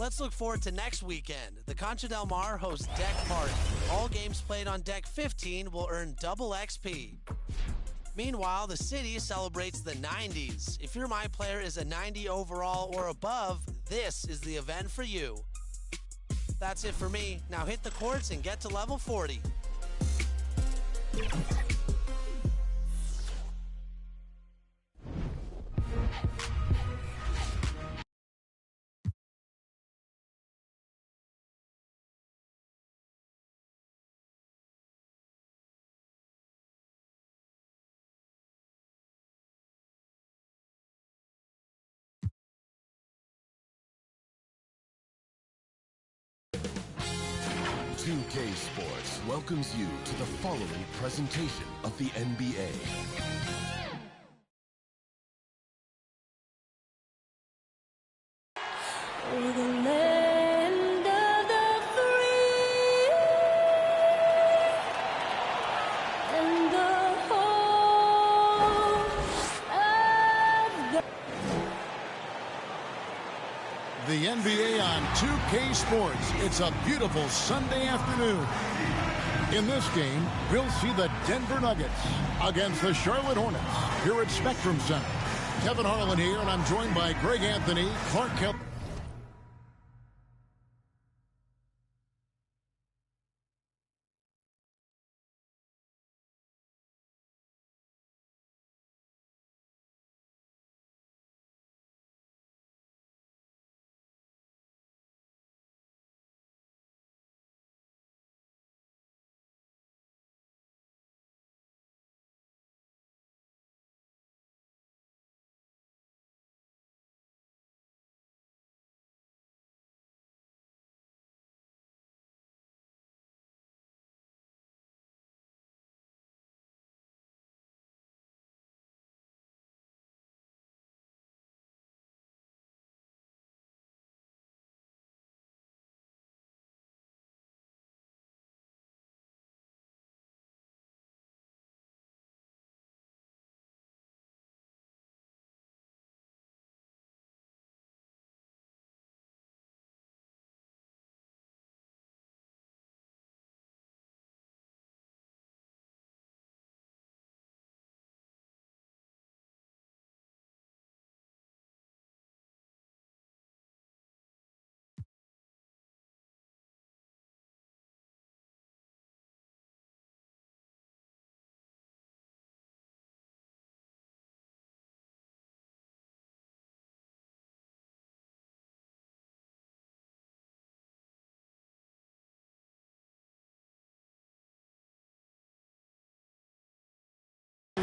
Let's look forward to next weekend. The Concha Del Mar hosts Deck Party. All games played on Deck 15 will earn double XP. Meanwhile, the city celebrates the 90s. If your My Player is a 90 overall or above, this is the event for you. That's it for me. Now hit the courts and get to level 40. Two-K Sports welcomes you to the following presentation of the NBA. Over the land of the free and the home of the NBA on 2K Sports. It's a beautiful Sunday afternoon. In this game, we'll see the Denver Nuggets against the Charlotte Hornets here at Spectrum Center. Kevin Harlan here, and I'm joined by Greg Anthony, Clark Kelly.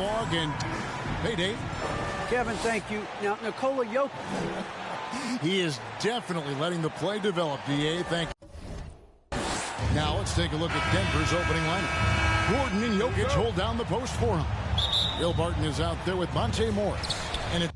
Log and hey, Dave. Kevin, thank you. Now, Nikola Jokic. He is definitely letting the play develop, DA. Thank you. Now let's take a look at Denver's opening lineup. Gordon and Jokic hold down the post for him. Bill Barton is out there with Monte Morris. And it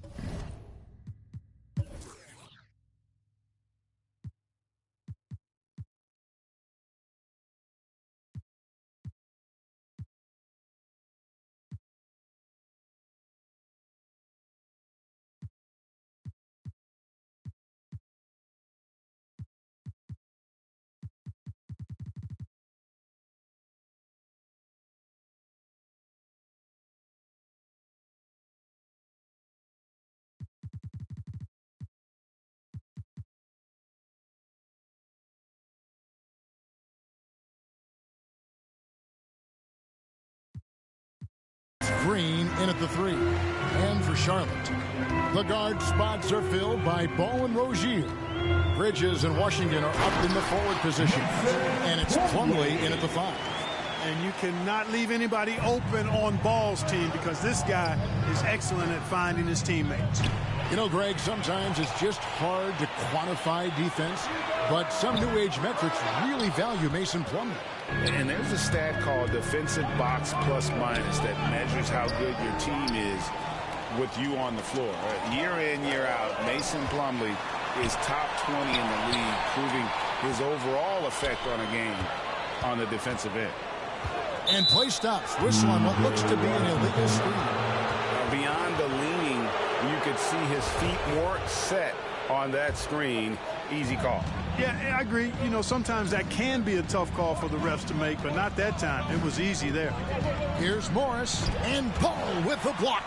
Green in at the 3. And for Charlotte, the guard spots are filled by Ball and Rozier. Bridges and Washington are up in the forward position. And it's Plumlee in at the 5. And you cannot leave anybody open on Ball's team because this guy is excellent at finding his teammates. You know, Greg, sometimes it's just hard to quantify defense, but some new age metrics really value Mason Plumlee. And there's a stat called defensive box plus minus that measures how good your team is with you on the floor. Year in, year out, Mason Plumlee is top 20 in the league, proving his overall effect on a game on the defensive end. And play stops. Whistle on what looks to be an illegal screen. Beyond the leaning, you could see his feet more set on that screen. Easy call. Yeah, I agree. You know, sometimes that can be a tough call for the refs to make, but not that time. It was easy there. Here's Morris and Ball with the block.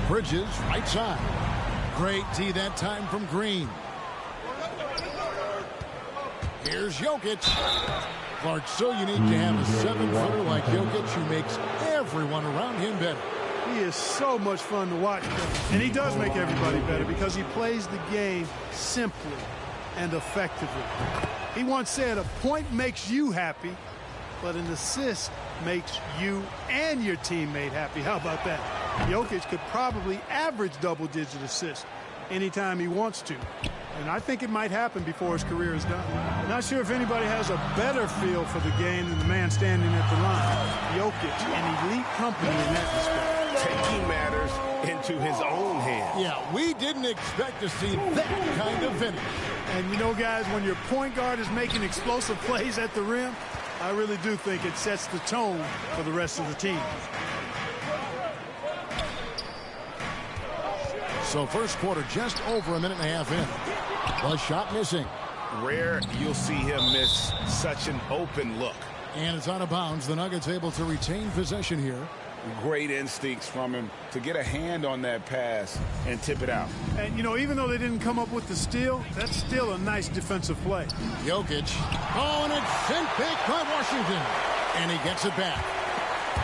Bridges, right side. Great D that time from Green. Here's Jokic. Clark, so unique to have a 7-footer like Jokic who makes everyone around him better. He is so much fun to watch, and he does make everybody better because he plays the game simply and effectively. He once said a point makes you happy, but an assist makes you and your teammate happy. How about that? Jokic could probably average double-digit assists anytime he wants to. And I think it might happen before his career is done. Not sure if anybody has a better feel for the game than the man standing at the line. Jokic, an elite company in that respect. Taking matters into his own hands. Yeah, we didn't expect to see that kind of finish. And you know, guys, when your point guard is making explosive plays at the rim, I really do think it sets the tone for the rest of the team. So first quarter just over a minute and a half in. The shot missing. Rare you'll see him miss such an open look. And it's out of bounds. The Nuggets able to retain possession here. Great instincts from him to get a hand on that pass and tip it out. And, you know, even though they didn't come up with the steal, that's still a nice defensive play. Jokic. Oh, and it's sent back by Washington. And he gets it back.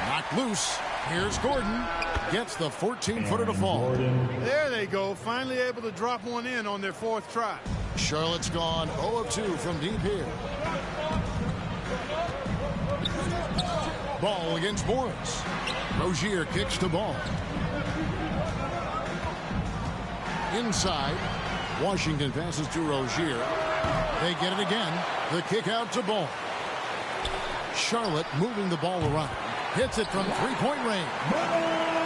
Knocked loose. Here's Gordon. Gets the 14-footer to fall. There they go. Finally able to drop one in on their 4th try. Charlotte's gone 0 of 2 from deep here. Ball against Morris. Rozier kicks the ball. Inside. Washington passes to Rozier. They get it again. The kick out to Ball. Charlotte moving the ball around. Hits it from three-point range.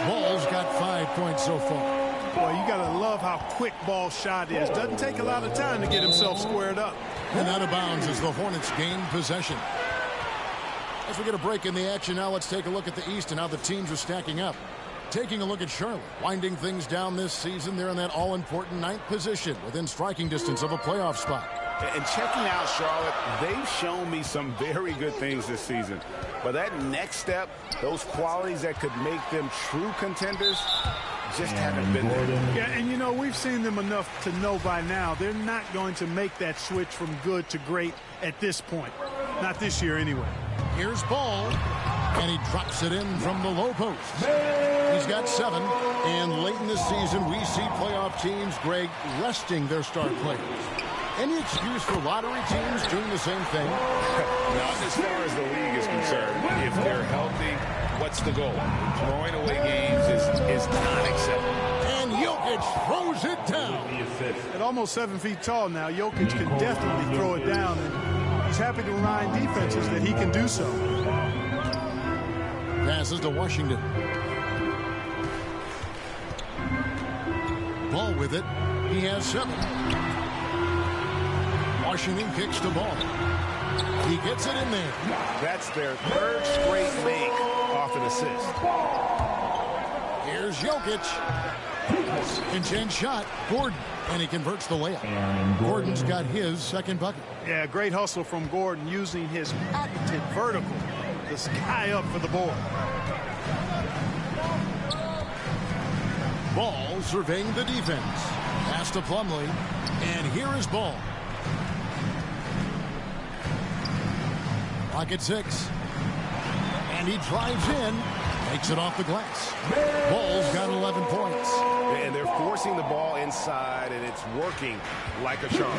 Ball's got 5 points so far. Boy, you got to love how quick Ball's shot is. Doesn't take a lot of time to get himself squared up. And out of bounds as the Hornets gain possession. As we get a break in the action now, let's take a look at the East and how the teams are stacking up. Taking a look at Charlotte, winding things down this season. They're in that all-important 9th position within striking distance of a playoff spot. And checking out Charlotte, they've shown me some very good things this season. But that next step, those qualities that could make them true contenders, just haven't been there. Yeah, and you know, we've seen them enough to know by now they're not going to make that switch from good to great at this point. Not this year anyway. Here's Ball, and he drops it in from the low post. He's got 7, and late in the season, we see playoff teams, Greg, resting their star players. Any excuse for lottery teams doing the same thing? Not as far as the league is concerned. If they're healthy, what's the goal? Throwing away games is not acceptable. And Jokic throws it down. At almost 7 feet tall now, Jokic can definitely throw it down, and he's happy to remind defenses that he can do so. Passes to Washington. Ball with it. He has 7. Washington kicks the ball. He gets it in there. That's their 3rd straight make off an assist. Here's Jokic. Intense shot. Gordon. And he converts the layup. Gordon's got his 2nd bucket. Yeah, great hustle from Gordon using his patented vertical to sky up for the board. Ball surveying the defense. Pass to Plumlee. And here is Ball. Clock at 6. And he drives in, makes it off the glass. Ball's got 11 points. And they're forcing the ball inside, and it's working like a charm.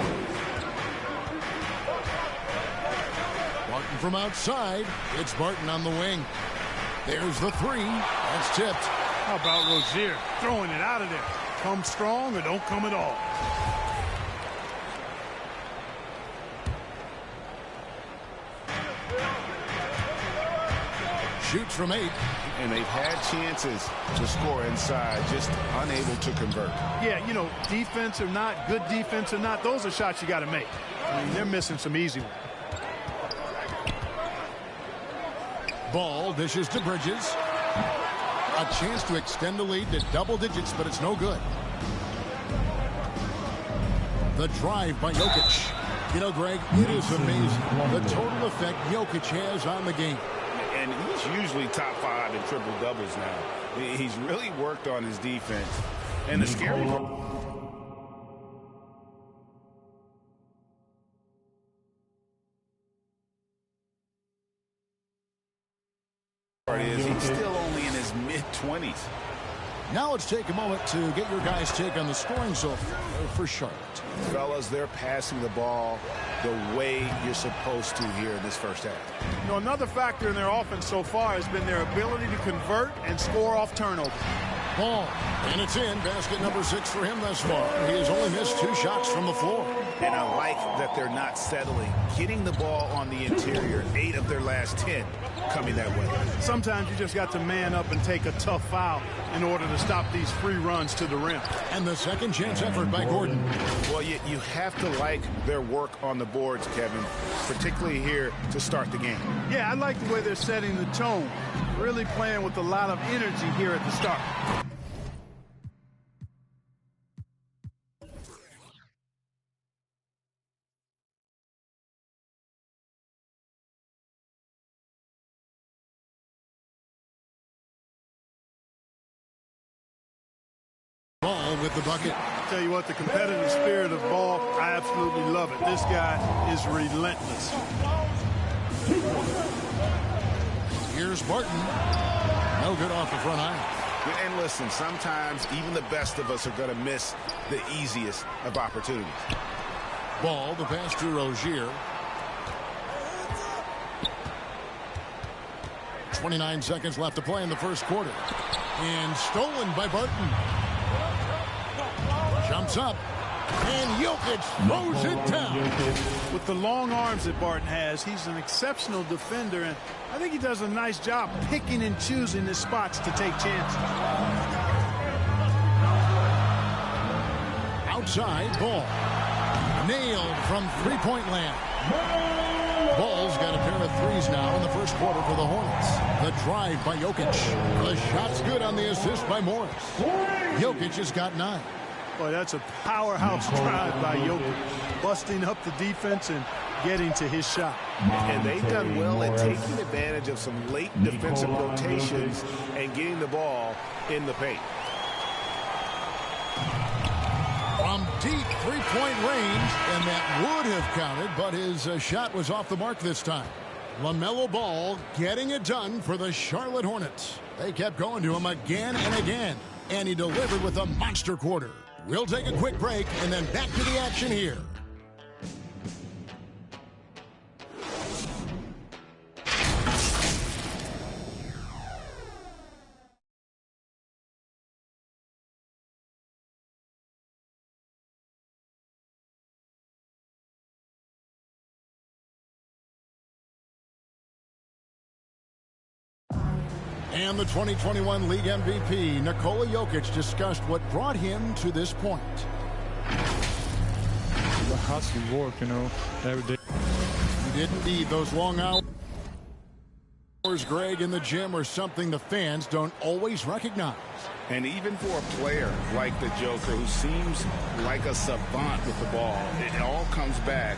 Barton from outside. It's Barton on the wing. There's the three. That's tipped. How about Rozier throwing it out of there? Come strong or don't come at all. Shoots from 8. And they've had chances to score inside, just unable to convert. Yeah, you know, defense or not, good defense or not, those are shots you got to make. I mean, they're missing some easy ones. Ball dishes to Bridges. A chance to extend the lead to double digits, but it's no good. The drive by Jokic. You know, Greg, it is amazing the total effect Jokic has on the game. And he's usually top 5 in triple doubles now. He's really worked on his defense. And the scary part is he's still only in his mid-20s. Now let's take a moment to get your guys' take on the scoring so far for Charlotte. Fellas, they're passing the ball the way you're supposed to here in this first half. You know, another factor in their offense so far has been their ability to convert and score off turnover. Ball, and it's in. Basket number 6 for him thus far. He has only missed 2 shots from the floor. And I like that they're not settling. Getting the ball on the interior, 8 of their last 10 coming that way. Sometimes you just got to man up and take a tough foul in order to stop these free runs to the rim. And the second chance effort by Gordon. Well, you have to like their work on the boards, Kevin, particularly here to start the game. Yeah, I like the way they're setting the tone. Really playing with a lot of energy here at the start. Ball with the bucket. Tell you what, the competitive spirit of Ball, I absolutely love it. This guy is relentless. Here's Barton. No good off the front iron. And listen, sometimes even the best of us are going to miss the easiest of opportunities. Ball, the pass to Rozier. 29 seconds left to play in the first quarter. And stolen by Barton. Jumps up. And Jokic throws it down. With the long arms that Barton has, he's an exceptional defender, and I think he does a nice job picking and choosing his spots to take chances. Outside, Ball. Nailed from three-point land. Ball's got a pair of threes now in the first quarter for the Hornets. The drive by Jokic. The shot's good on the assist by Morris. Jokic has got 9. Boy, that's a powerhouse drive by Jokic, busting up the defense and getting to his shot. And they've done well at taking advantage of some late defensive rotations and getting the ball in the paint. From deep three-point range, and that would have counted, but his shot was off the mark this time. LaMelo Ball getting it done for the Charlotte Hornets. They kept going to him again and again, and he delivered with a monster quarter. We'll take a quick break and then back to the action here. And the 2021 League MVP, Nikola Jokic, discussed what brought him to this point. The hustle work, you know, every day. He didn't need those long hours, Greg, in the gym, or something the fans don't always recognize. And even for a player like the Joker, who seems like a savant with the ball, it all comes back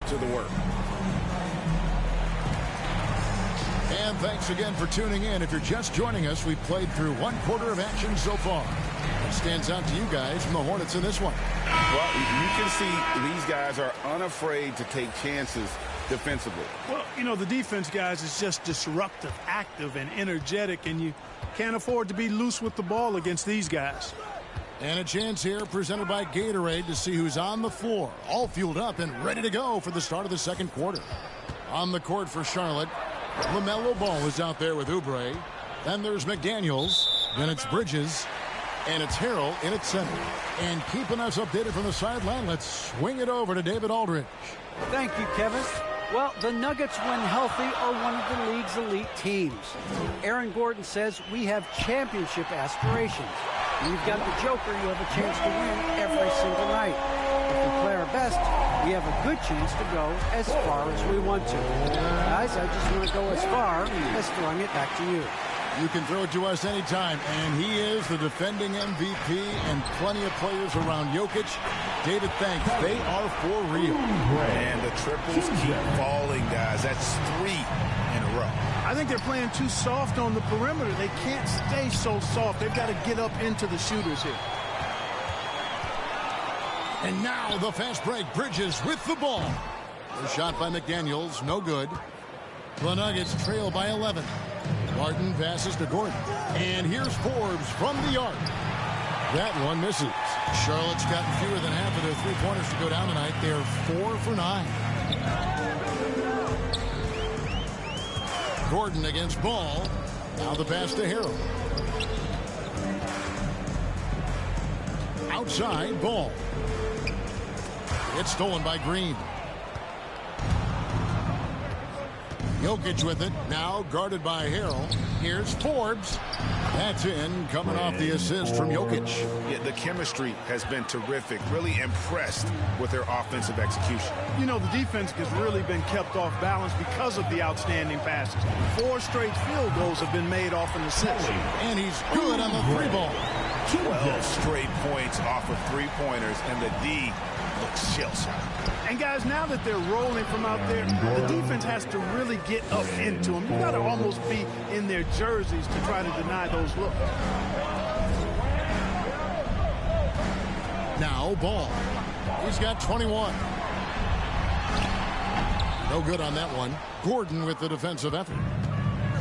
to the work. And thanks again for tuning in. If you're just joining us, we've played through 1/4 of action so far. What stands out to you guys from the Hornets in this one? Well, you can see these guys are unafraid to take chances defensively. Well, you know, the defense, guys, is just disruptive, active, and energetic, and you can't afford to be loose with the ball against these guys. And a chance here presented by Gatorade to see who's on the floor, all fueled up and ready to go for the start of the second quarter. On the court for Charlotte, LaMelo Ball is out there with Oubre. Then there's McDaniels. Then it's Bridges. And it's Harrell in at center. And keeping us updated from the sideline, let's swing it over to David Aldridge. Thank you, Kevin. Well, the Nuggets, when healthy, are one of the league's elite teams. Aaron Gordon says we have championship aspirations. When you've got the Joker, you have a chance to win every single night. If we play our best, we have a good chance to go as far as we want to. Guys, I just want to go as far as throwing it back to you. You can throw it to us anytime, and he is the defending MVP and plenty of players around Jokic. David, thanks. They are for real. And the triples keep falling, guys. That's 3 in a row. I think they're playing too soft on the perimeter. They can't stay so soft. They've got to get up into the shooters here. And now the fast break. Bridges with the ball. The shot by McDaniels, no good. The Nuggets trail by 11. Martin passes to Gordon. And here's Forbes from the arc. That one misses. Charlotte's gotten fewer than half of their three-pointers to go down tonight. They're 4 for 9. Gordon against Ball. Now the pass to Harrell. Outside, Ball. It's stolen by Green. Jokic with it, now guarded by Harrell. Here's Forbes. That's in, coming off the assist from Jokic. Yeah, the chemistry has been terrific. Really impressed with their offensive execution. You know, the defense has really been kept off balance because of the outstanding passes. 4 straight field goals have been made off an assist. And he's good on the 3-ball. 12 straight points off of 3-pointers, and the D looks shell-shocked. And guys, now that they're rolling from out there, the defense has to really get up into them. You got to almost be in their jerseys to try to deny those looks. Now Ball. He's got 21. No good on that one. Gordon with the defensive effort.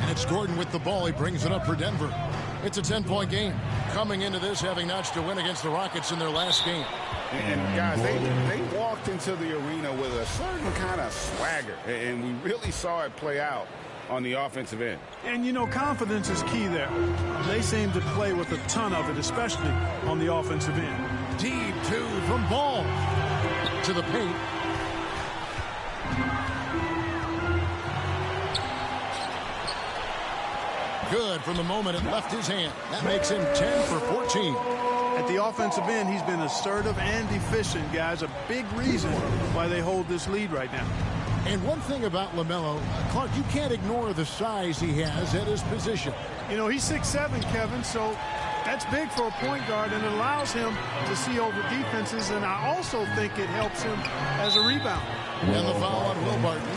And it's Gordon with the ball. He brings it up for Denver. It's a 10-point game. Coming into this, having notched a win against the Rockets in their last game. And guys, they walked into the arena with a certain kind of swagger, and we really saw it play out on the offensive end. And, you know, confidence is key there. They seem to play with a ton of it, especially on the offensive end. Deep 2 from Ball. To the paint. Good from the moment it left his hand. That makes him 10 for 14. At the offensive end, he's been assertive and efficient, guys. A big reason why they hold this lead right now. And one thing about LaMelo, Clark, you can't ignore the size he has at his position. You know, he's 6'7", Kevin, so that's big for a point guard, and it allows him to see over defenses, and I also think it helps him as a rebounder. And the foul on Will Barton.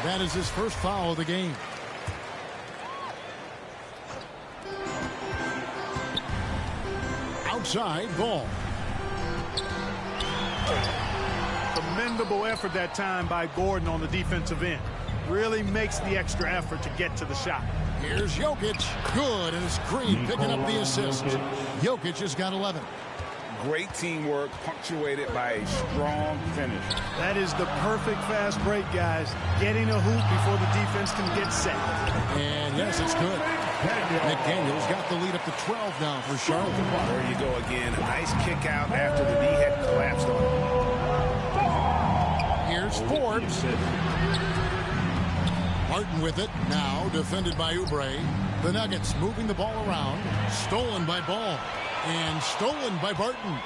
That is his first foul of the game. Outside, Ball. Commendable effort that time by Gordon on the defensive end. Really makes the extra effort to get to the shot. Here's Jokic. Good, and it's Green picking up the assist. Jokic has got 11. Great teamwork, punctuated by a strong finish. That is the perfect fast break, guys. Getting a hoop before the defense can get set. And yes, it's good. McDaniels got the lead up to 12 now for Charlotte. There you go again. A nice kick out after the D had collapsed on him. Here's Forbes. Martin with it. Now defended by Oubre. The Nuggets moving the ball around. Stolen by Ball. And stolen by Barton.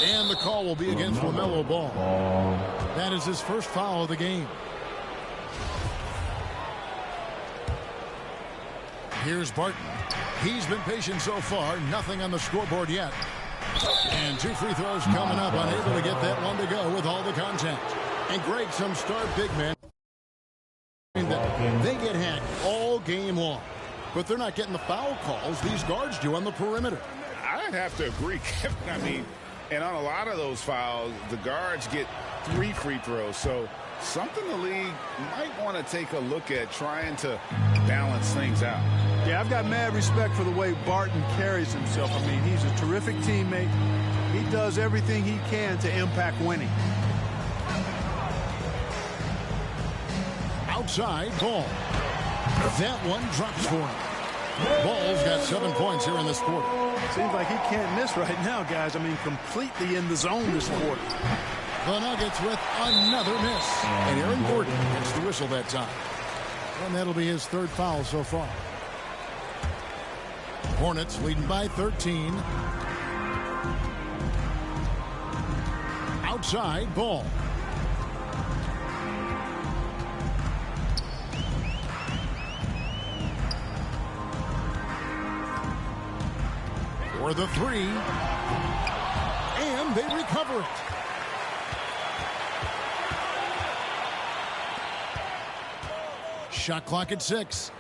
And the call will be against LaMelo Ball. That is his first foul of the game. Here's Barton. He's been patient so far. Nothing on the scoreboard yet. And 2 free throws coming up, unable to get that one to go with all the contact. And Greg, some star big men, they get hacked all game long. But they're not getting the foul calls these guards do on the perimeter. I'd have to agree, Kevin. I mean, and on a lot of those fouls, the guards get 3 free throws. So something the league might want to take a look at, trying to balance things out. Yeah, I've got mad respect for the way Barton carries himself. I mean, he's a terrific teammate. He does everything he can to impact winning. Outside Ball. That one drops for him. Ball's got 7 points here in this quarter. Seems like he can't miss right now, guys. I mean, completely in the zone this quarter. The Nuggets with another miss. And Aaron Gordon gets the whistle that time. And that'll be his 3rd foul so far. Hornets leading by 13. Outside Ball. For the 3. And they recover it. Shot clock at 6.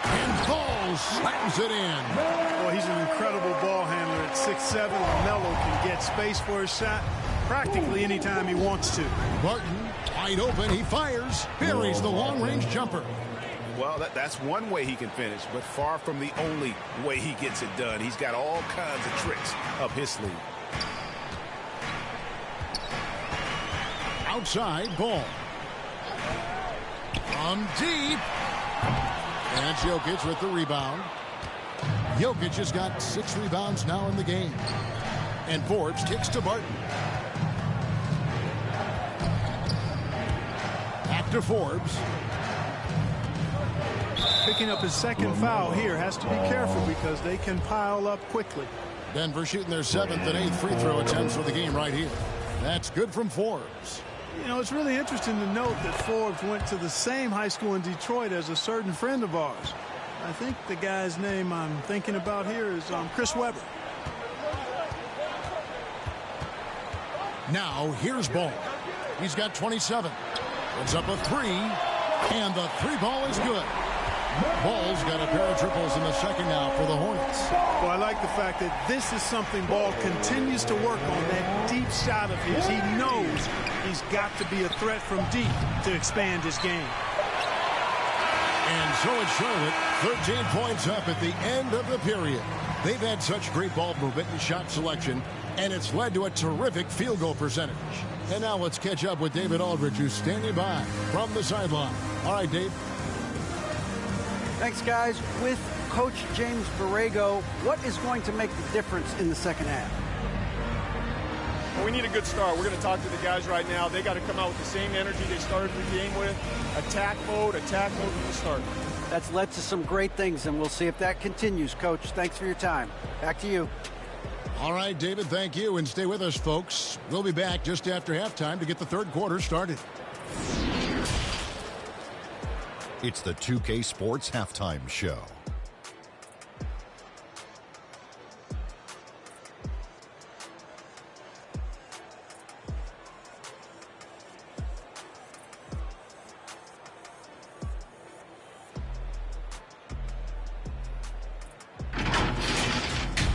And Ball slams it in. Well, he's an incredible ball handler at 6'7". LaMelo can get space for his shot practically anytime he wants to. Barton wide open. He fires. Buries the long-range jumper. Well, that's one way he can finish, but far from the only way he gets it done. He's got all kinds of tricks up his sleeve. Outside Ball. From deep. And Jokic with the rebound. Jokic has got 6 rebounds now in the game. And Forbes kicks to Barton. Back to Forbes. Picking up his 2nd foul here. Has to be careful because they can pile up quickly. Denver shooting their 7th and 8th free throw attempts for the game right here. That's good from Forbes. You know, it's really interesting to note that Forbes went to the same high school in Detroit as a certain friend of ours. I think the guy's name I'm thinking about here is Chris Webber. Now here's Ball. He's got 27. Puts up a 3. And the 3 ball is good. Ball's got a pair of triples in the 2nd now for the Hornets. Well, I like the fact that this is something Ball continues to work on, that deep shot of his. He knows he's got to be a threat from deep to expand his game. And so it's Charlotte, 13 points up at the end of the period. They've had such great ball movement and shot selection, and it's led to a terrific field goal percentage. And now let's catch up with David Aldridge, who's standing by from the sideline. All right, Dave. Thanks, guys. With Coach James Borrego, what is going to make the difference in the 2nd half? Well, we need a good start. We're going to talk to the guys right now. They got to come out with the same energy they started the game with. Attack mode from the start. That's led to some great things, and we'll see if that continues, Coach. Thanks for your time. Back to you. All right, David, thank you. And stay with us, folks. We'll be back just after halftime to get the 3rd quarter started. It's the 2K Sports Halftime Show.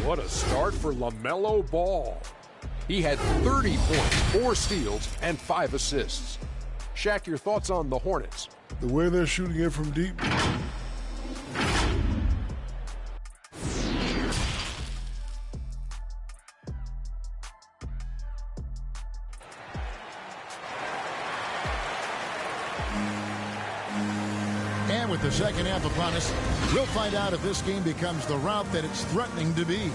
What a start for LaMelo Ball. He had 30 points, 4 steals, and 5 assists. Shaq, your thoughts on the Hornets? The way they're shooting it from deep. And with the 2nd half upon us, we'll find out if this game becomes the route that it's threatening to be.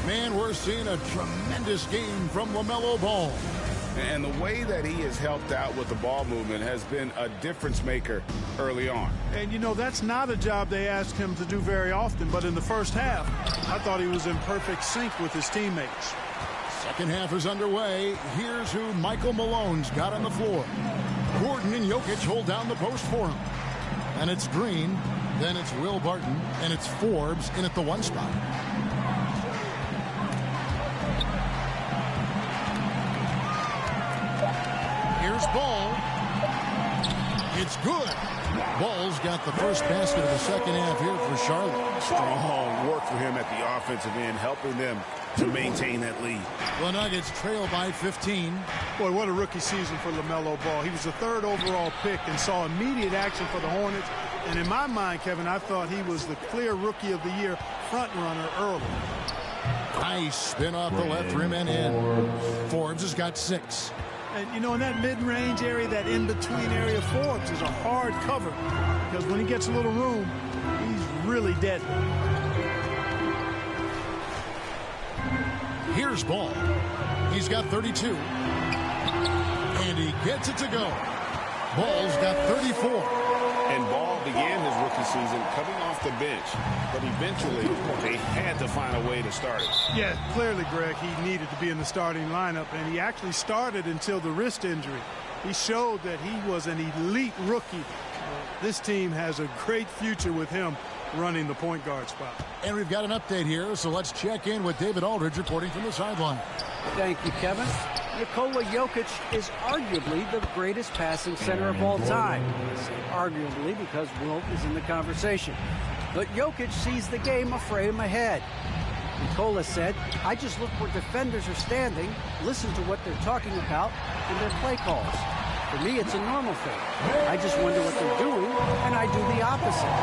Man, we're seeing a tremendous game from LaMelo Ball. And the way that he has helped out with the ball movement has been a difference maker early on. And, you know, that's not a job they asked him to do very often. But in the 1st half, I thought he was in perfect sync with his teammates. 2nd half is underway. Here's who Michael Malone's got on the floor. Gordon and Jokic hold down the post for him. And it's Green. Then it's Will Barton, and it's Forbes in at the 1 spot. Here's Ball. It's good. Ball's got the first basket of the second half here for Charlotte. Strong work for him at the offensive end, helping them to maintain that lead. The Nuggets trail by 15. Boy, what a rookie season for LaMelo Ball. He was the 3rd overall pick and saw immediate action for the Hornets. And in my mind, Kevin, I thought he was the clear Rookie of the Year front runner early. Nice spin off the left rim and in. Forbes has got 6. And, you know, in that mid-range area, that in-between area, Forbes is a hard cover because when he gets a little room, he's really deadly. Here's Ball. He's got 32. And he gets it to go. Ball's got 34. And Ball began his rookie season coming off the bench, but eventually they had to find a way to start it. Yeah, clearly, Greg, he needed to be in the starting lineup, and he actually started until the wrist injury. He showed that he was an elite rookie. This team has a great future with him running the point guard spot. And we've got an update here, so let's check in with David Aldridge reporting from the sideline. Thank you, Kevin. Nikola Jokic is arguably the greatest passing center of all time. I say arguably because Wilt is in the conversation. But Jokic sees the game a frame ahead. Nikola said, I just look where defenders are standing, listen to what they're talking about, and their play calls. For me, it's a normal thing. I just wonder what they're doing, and I do the opposite.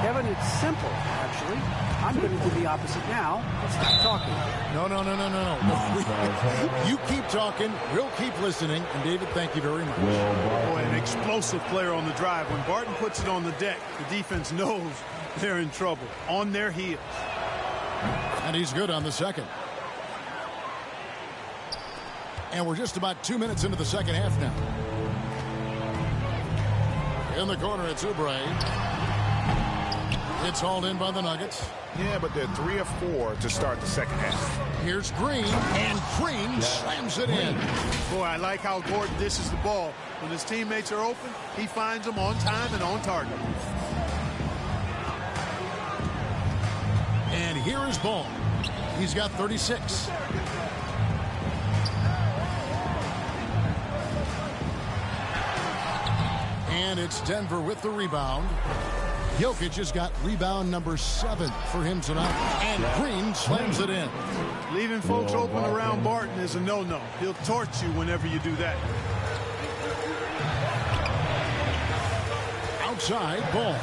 Kevin, it's simple, actually. I'm going to do the opposite now. Stop talking. No. You keep talking. We'll keep listening. And, David, thank you very much. Boy, an explosive player on the drive. When Barton puts it on the deck, the defense knows they're in trouble. On their heels. And he's good on the second. And we're just about 2 minutes into the second half now. In the corner, it's Oubre. It's hauled in by the Nuggets. Yeah, but they're 3 of 4 to start the second half. Here's Green, and Green slams it in. Boy, I like how Gordon dishes the ball. When his teammates are open, he finds them on time and on target. And here is Ball. He's got 36. And it's Denver with the rebound. Jokic has got rebound number 7 for him tonight. And Green slams it in. Leaving folks open around Barton is a no-no. He'll torch you whenever you do that. Outside, Ball.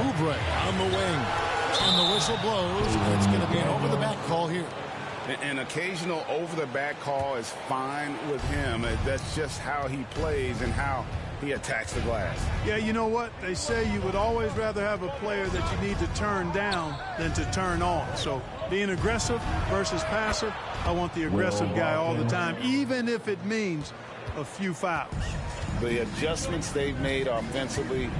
Oubre on the wing. And the whistle blows. It's going to be an over-the-back call here. An occasional over-the-back call is fine with him. That's just how he plays and how he attacks the glass. Yeah, you know what? They say you would always rather have a player that you need to turn down than to turn on. So being aggressive versus passive, I want the aggressive guy all the time, even if it means a few fouls. The adjustments they've made offensively,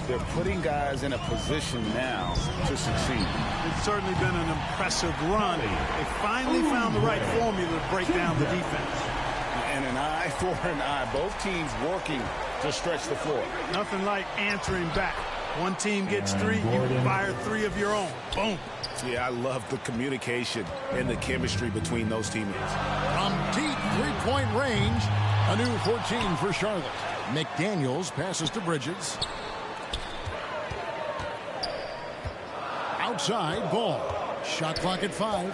they're putting guys in a position now to succeed. It's certainly been an impressive run. They finally found the right formula to break down the defense. And an eye for an eye. Both teams working to stretch the floor. Nothing like answering back. One team gets 3, you fire 3 of your own. Boom. Yeah, I love the communication and the chemistry between those teammates. From deep three-point range, a new 14 for Charlotte. McDaniels passes to Bridges. Outside, Ball. Shot clock at 5.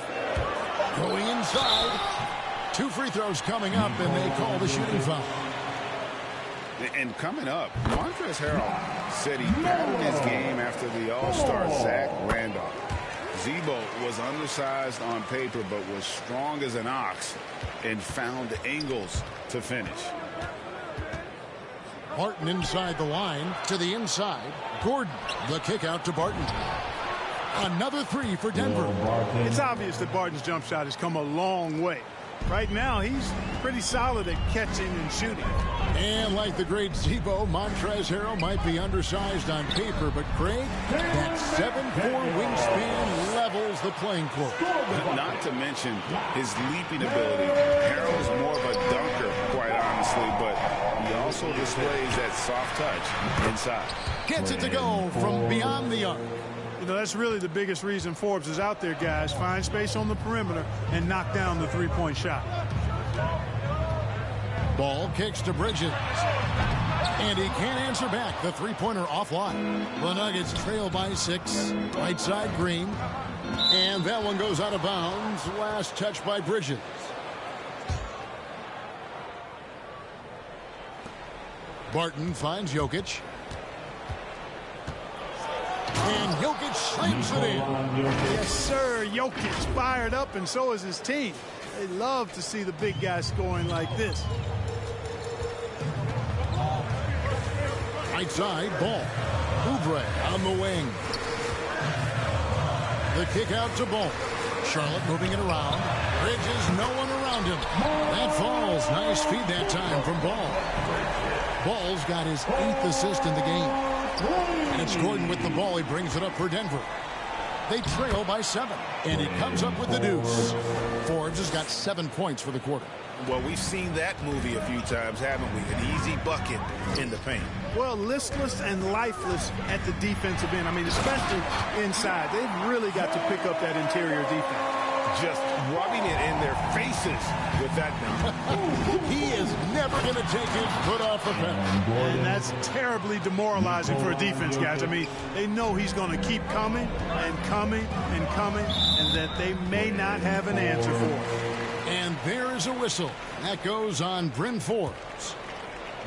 Going inside. 2 free throws coming up, and they call the shooting foul. And coming up, Montrezl Harrell said he battled his game after the All-Star Zach Randolph. Z-Bo was undersized on paper, but was strong as an ox and found angles to finish. Barton inside the line to the inside. Gordon, the kick out to Barton. Another 3 for Denver. It's obvious that Barton's jump shot has come a long way. Right now, he's pretty solid at catching and shooting. And like the great Z-Bo, Montrezl Harrell might be undersized on paper, but Craig, that 7'4" wingspan levels the playing court. Not to mention his leaping ability. Harrell's more of a dunker, quite honestly, but he also displays that soft touch inside. Gets it to go from beyond the arc. You know, that's really the biggest reason Forbes is out there, guys. Find space on the perimeter and knock down the three-point shot. Ball kicks to Bridges. And he can't answer back. The three-pointer offline. The Nuggets trail by 6. Right side, Green. And that one goes out of bounds. Last touch by Bridges. Barton finds Jokic. And Jokic slams it in. Yes, sir. Jokic fired up, and so is his team. They love to see the big guy scoring like this. Right side, Ball. Oubre on the wing. The kick out to Ball. Charlotte moving it around. Bridges, no one around him. That falls. Nice feed that time from Ball. Ball's got his 8th assist in the game. And it's Gordon with the ball. He brings it up for Denver. They trail by 7. And he comes up with the deuce. Forbes has got 7 points for the quarter. Well, we've seen that movie a few times, haven't we? An easy bucket in the paint. Well, listless and lifeless at the defensive end. I mean, especially inside. They've really got to pick up that interior defense. Just rubbing it in their faces with that thing. He is never going to take his foot off the pedal. And that's terribly demoralizing for a defense, guys. I mean, they know he's going to keep coming and coming and coming, and that they may not have an answer for. And there is a whistle. That goes on Bryn Forbes.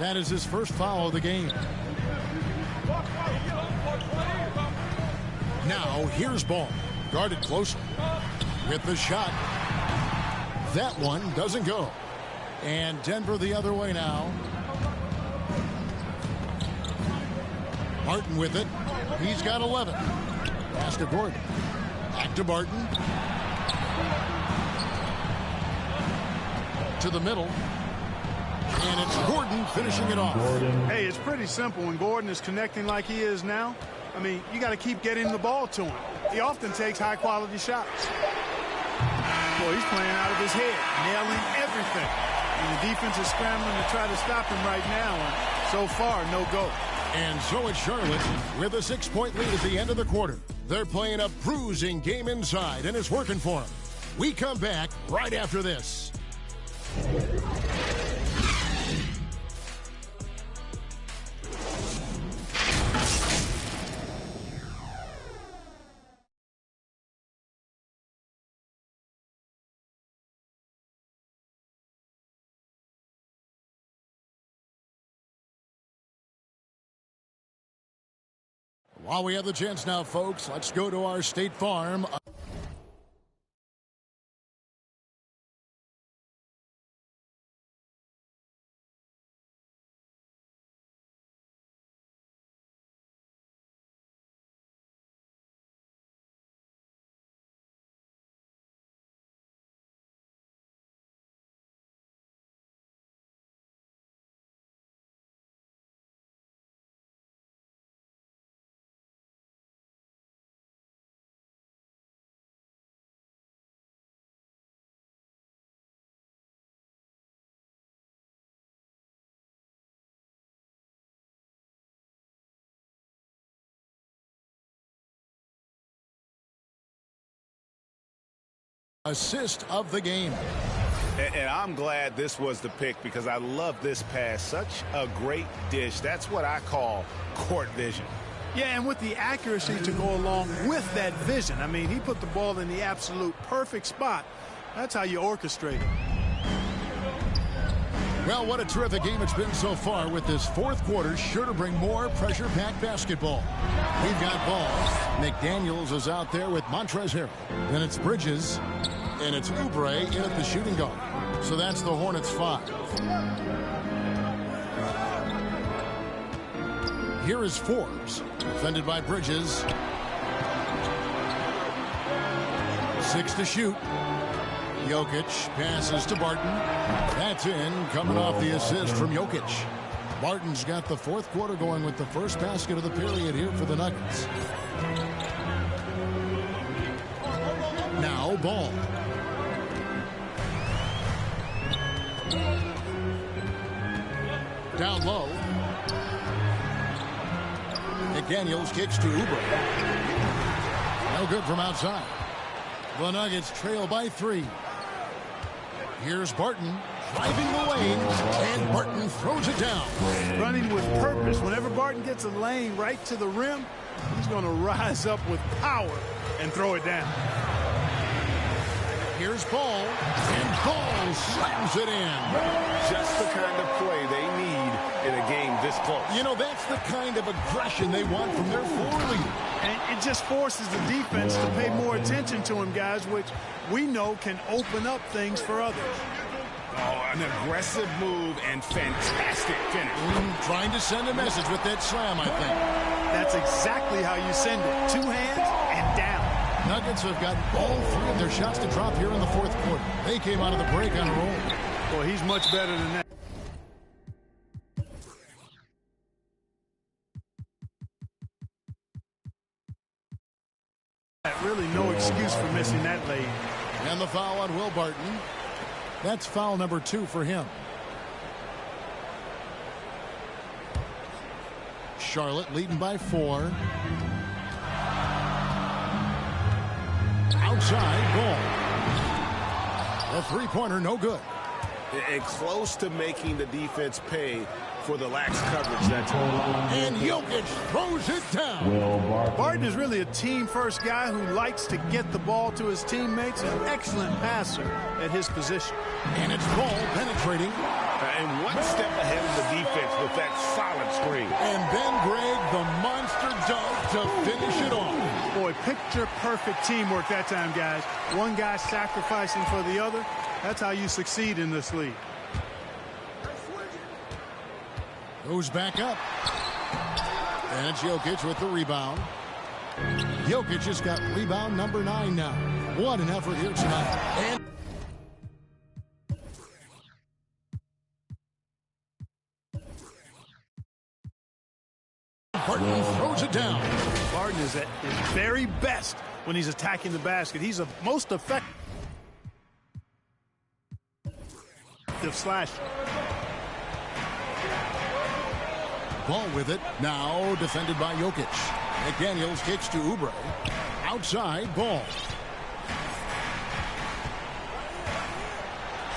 That is his first foul of the game. Now, here's Ball. Guarded closely. With the shot. That one doesn't go. And Denver the other way now. Barton with it. He's got 11. Pass to Gordon. Back to Barton. To the middle. And it's Gordon finishing it off. Hey, it's pretty simple. When Gordon is connecting like he is now, I mean, you got to keep getting the ball to him. He often takes high-quality shots. Boy, he's playing out of his head, nailing everything. And the defense is scrambling to try to stop him right now. And so far, no go. And so it's Charlotte with a 6-point lead at the end of the quarter. They're playing a bruising game inside, and it's working for them. We come back right after this. While we have the chance now, folks, let's go to our State Farm. Assist of the game. And I'm glad this was the pick because I love this pass. Such a great dish. That's what I call court vision. Yeah, and with the accuracy to go along with that vision. I mean, he put the ball in the absolute perfect spot. That's how you orchestrate it. Well, what a terrific game it's been so far, with this fourth quarter sure to bring more pressure-packed basketball. We've got Ball. McDaniels is out there with Montrezl Harrell. Then it's Bridges, and it's Oubre in at the shooting guard. So that's the Hornets 5. Here is Forbes, defended by Bridges. 6 to shoot. Jokic passes to Barton. That's in, coming off the assist from Jokic. Barton's got the fourth quarter going with the first basket of the period here for the Nuggets. Now Ball. Down low. McDaniels kicks to Oubre. No good from outside. The Nuggets trail by 3. Here's Barton driving the lane, and Barton throws it down. Running with purpose. Whenever Barton gets a lane right to the rim, he's going to rise up with power and throw it down. Here's Ball, and Ball slams it in. Just the kind of play they need in a game this close. You know, that's the kind of aggression they want from their floor leader. And it just forces the defense to pay more attention to him, guys, which we know can open up things for others. Oh, an aggressive move and fantastic finish. Trying to send a message with that slam, I think. That's exactly how you send it. 2 hands and down. Nuggets have got all 3 of their shots to drop here in the 4th quarter. They came out of the break on a roll. Boy, he's much better than that. Really no excuse for missing that lane. And the foul on Will Barton. That's foul number 2 for him. Charlotte leading by 4. Outside Ball. A 3-pointer, no good. And close to making the defense pay for the lax coverage that time. And Jokic throws it down. Barton is really a team-first guy who likes to get the ball to his teammates. An excellent passer at his position. And it's Ball penetrating. And 1 step ahead of the defense with that solid screen. And Ben Gregg, the monster dunk to finish it off. Boy, picture-perfect teamwork that time, guys. One guy sacrificing for the other. That's how you succeed in this league. Goes back up. And it's Jokic with the rebound. Jokic has got rebound number 9 now. What an effort here tonight. And Barton throws it down. Barton is at his very best when he's attacking the basket. He's the most effective slasher. Ball with it. Now defended by Jokic. McDaniels kicks to Oubre. Outside Ball.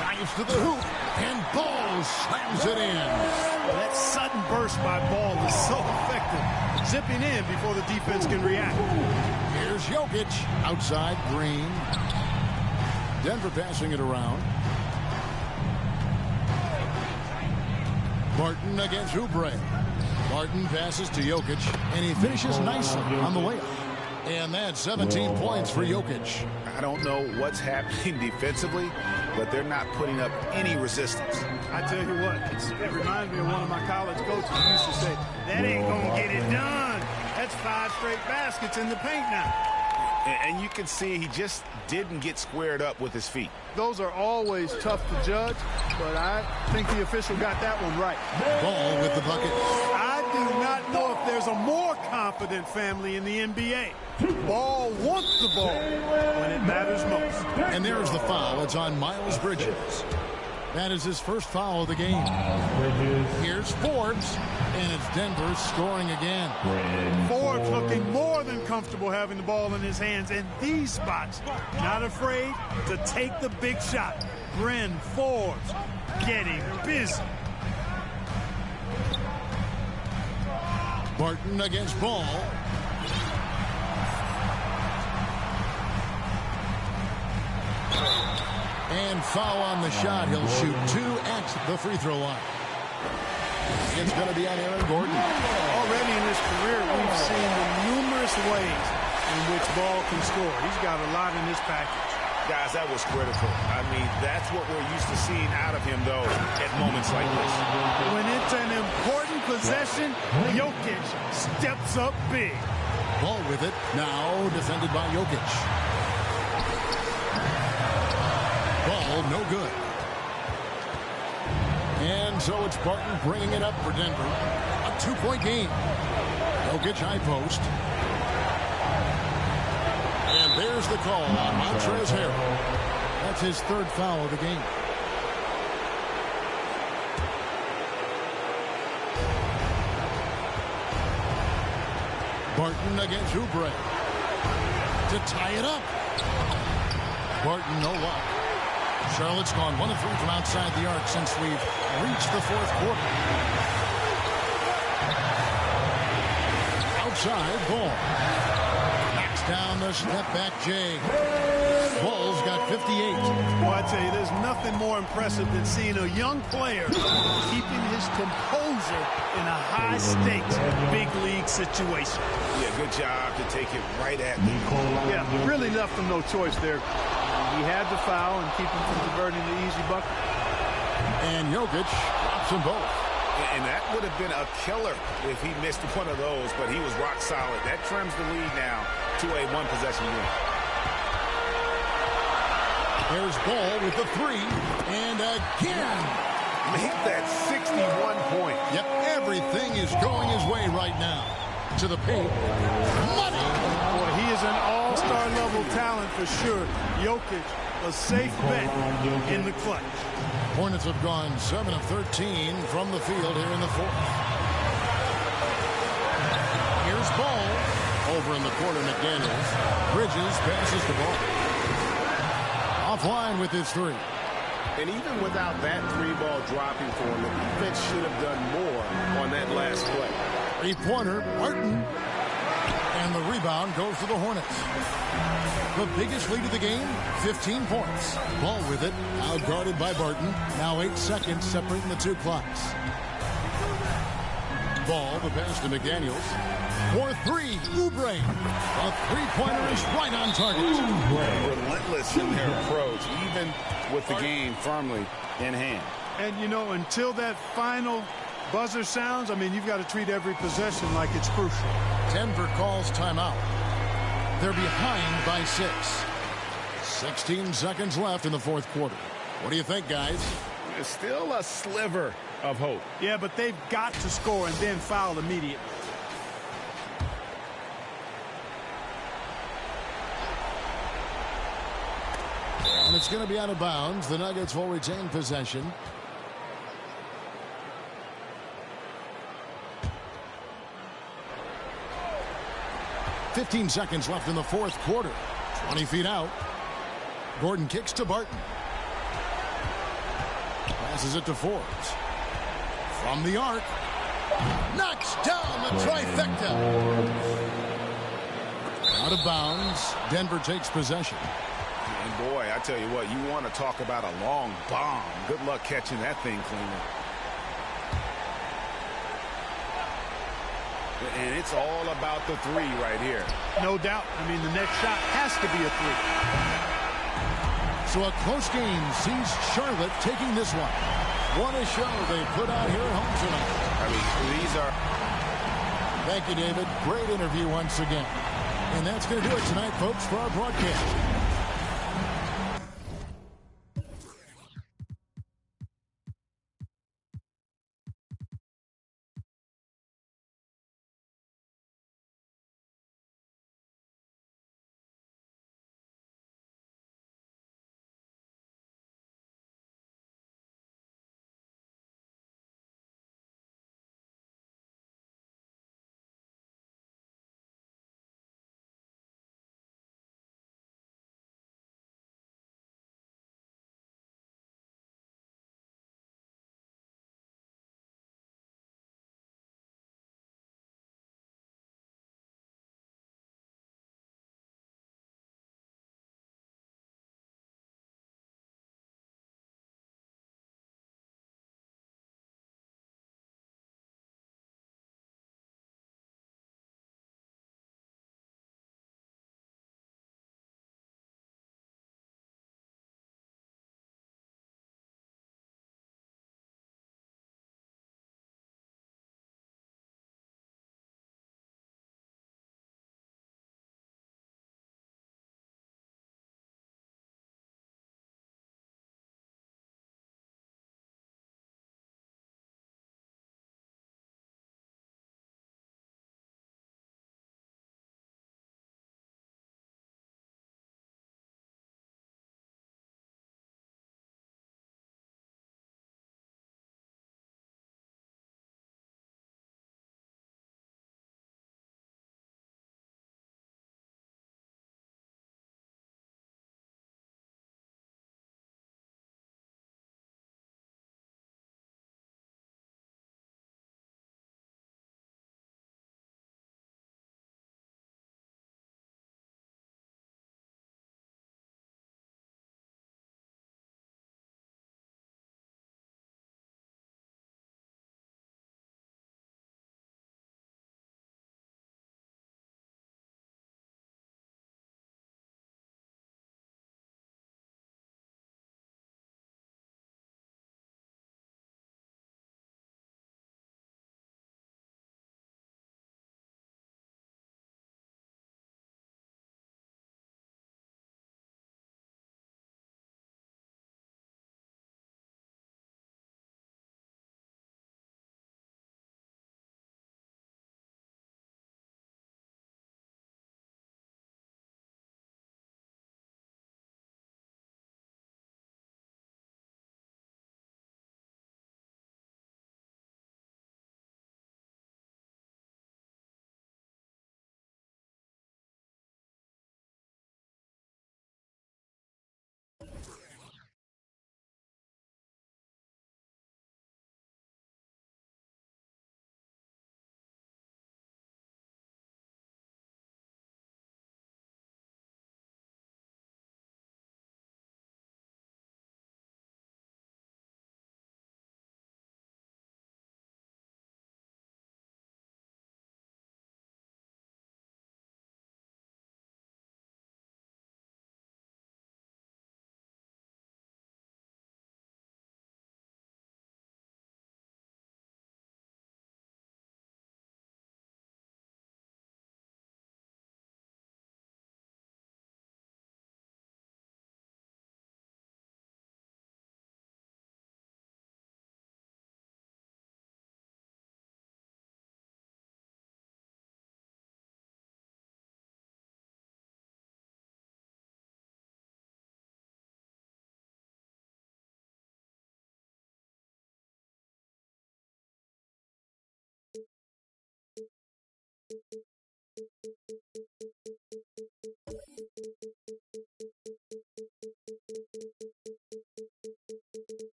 Drives to the hoop. And Ball slams it in. That sudden burst by Ball is so effective. Zipping in before the defense can react. Here's Jokic. Outside Green. Denver passing it around. Barton against Oubre. Barton passes to Jokic, and he finishes nicely on the layup. And that's 17 points for Jokic. I don't know what's happening defensively, but they're not putting up any resistance. I tell you what, it reminds me of one of my college coaches who used to say, that ain't going to get it done. That's 5 straight baskets in the paint now. And you can see he just didn't get squared up with his feet. Those are always tough to judge, but I think the official got that one right. Ball with the bucket. I do not know if there's a more confident family in the NBA. Ball wants the ball when it matters most. And there's the foul. It's on Miles Bridges. That is his first foul of the game. Here's Forbes, and it's Denver scoring again. Forbes looking more than comfortable having the ball in his hands in these spots. Not afraid to take the big shot. Bryn Forbes getting busy. Barton against Ball. And foul on the shot. He'll shoot 2 at the free throw line. It's going to be on Aaron Gordon. Already in his career, we've seen the numerous ways in which Ball can score. He's got a lot in his package. Guys, that was critical. I mean, that's what we're used to seeing out of him, though, at moments like this. When it's an important possession, Jokic steps up big. Ball with it. Now defended by Jokic. Ball no good. And so it's Barton bringing it up for Denver. A 2-point game. Jokic high post. And there's the call on Montrezl Harrell. That's his 3rd foul of the game. Barton against Oubre. To tie it up. Barton, no luck. Charlotte's gone 1 of 3 from outside the arc since we've reached the fourth quarter. Outside, Ball. Knocks down the step-back Jay. Ball's got 58. Well, I tell you, there's nothing more impressive than seeing a young player keeping his composure in a high-stakes, big-league situation. Yeah, good job to take it right at me. Yeah, really left him no choice there. He had the foul and keep him from converting the easy bucket. And Jokic drops them both. And that would have been a killer if he missed one of those, but he was rock solid. That trims the lead now to a one-possession unit. There's Ball with the 3, and again. Make that 61 point. Yep, everything is going his way right now. To the paint. Money! Boy, he is an all-star level talent for sure. Jokic, a safe bet in the clutch. Hornets have gone 7 of 13 from the field here in the fourth. Here's Ball. Over in the corner, McDaniels. Bridges passes the ball. Offline with his 3. And even without that 3-ball dropping for him, the defense should have done more on that last play. 3-pointer, Barton. And the rebound goes to the Hornets. The biggest lead of the game, 15 points. Ball with it, now guarded by Barton. Now 8 seconds separating the two clocks. Ball, the pass to McDaniels. For 3, Oubre. A 3-pointer is right on target. Relentless in their approach, even with the game firmly in hand. And, you know, until that final buzzer sounds, I mean, you've got to treat every possession like it's crucial. Denver calls timeout. They're behind by 6. 16 seconds left in the fourth quarter. What do you think, guys? There's still a sliver of hope. Yeah, but they've got to score and then foul immediately. And it's going to be out of bounds. The Nuggets will retain possession. .15 seconds left in the fourth quarter. 20 feet out. Gordon kicks to Barton. Passes it to Forbes. From the arc. Knocks down the trifecta. Out of bounds. Denver takes possession. And boy, I tell you what, you want to talk about a long bomb. Good luck catching that thing cleaner. And it's all about the 3 right here. No doubt. I mean, the next shot has to be a 3. So a close game sees Charlotte taking this one. What a show they put out here at home tonight. I mean, these are... Thank you, David. Great interview once again. And that's going to do it tonight, folks, for our broadcast.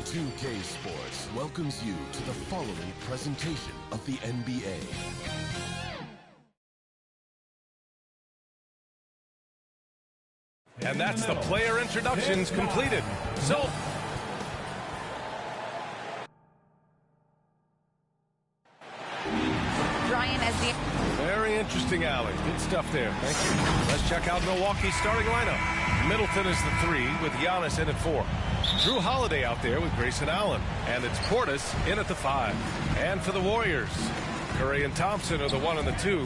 2K Sports welcomes you to the following presentation of the NBA. And that's the player introductions completed. So, Brian as the... Very interesting alley. Good stuff there. Thank you. Let's check out Milwaukee's starting lineup. Middleton is the 3 with Giannis in at 4. Drew Holiday out there with Grayson Allen. And it's Portis in at the 5. And for the Warriors, Curry and Thompson are the 1 and the 2.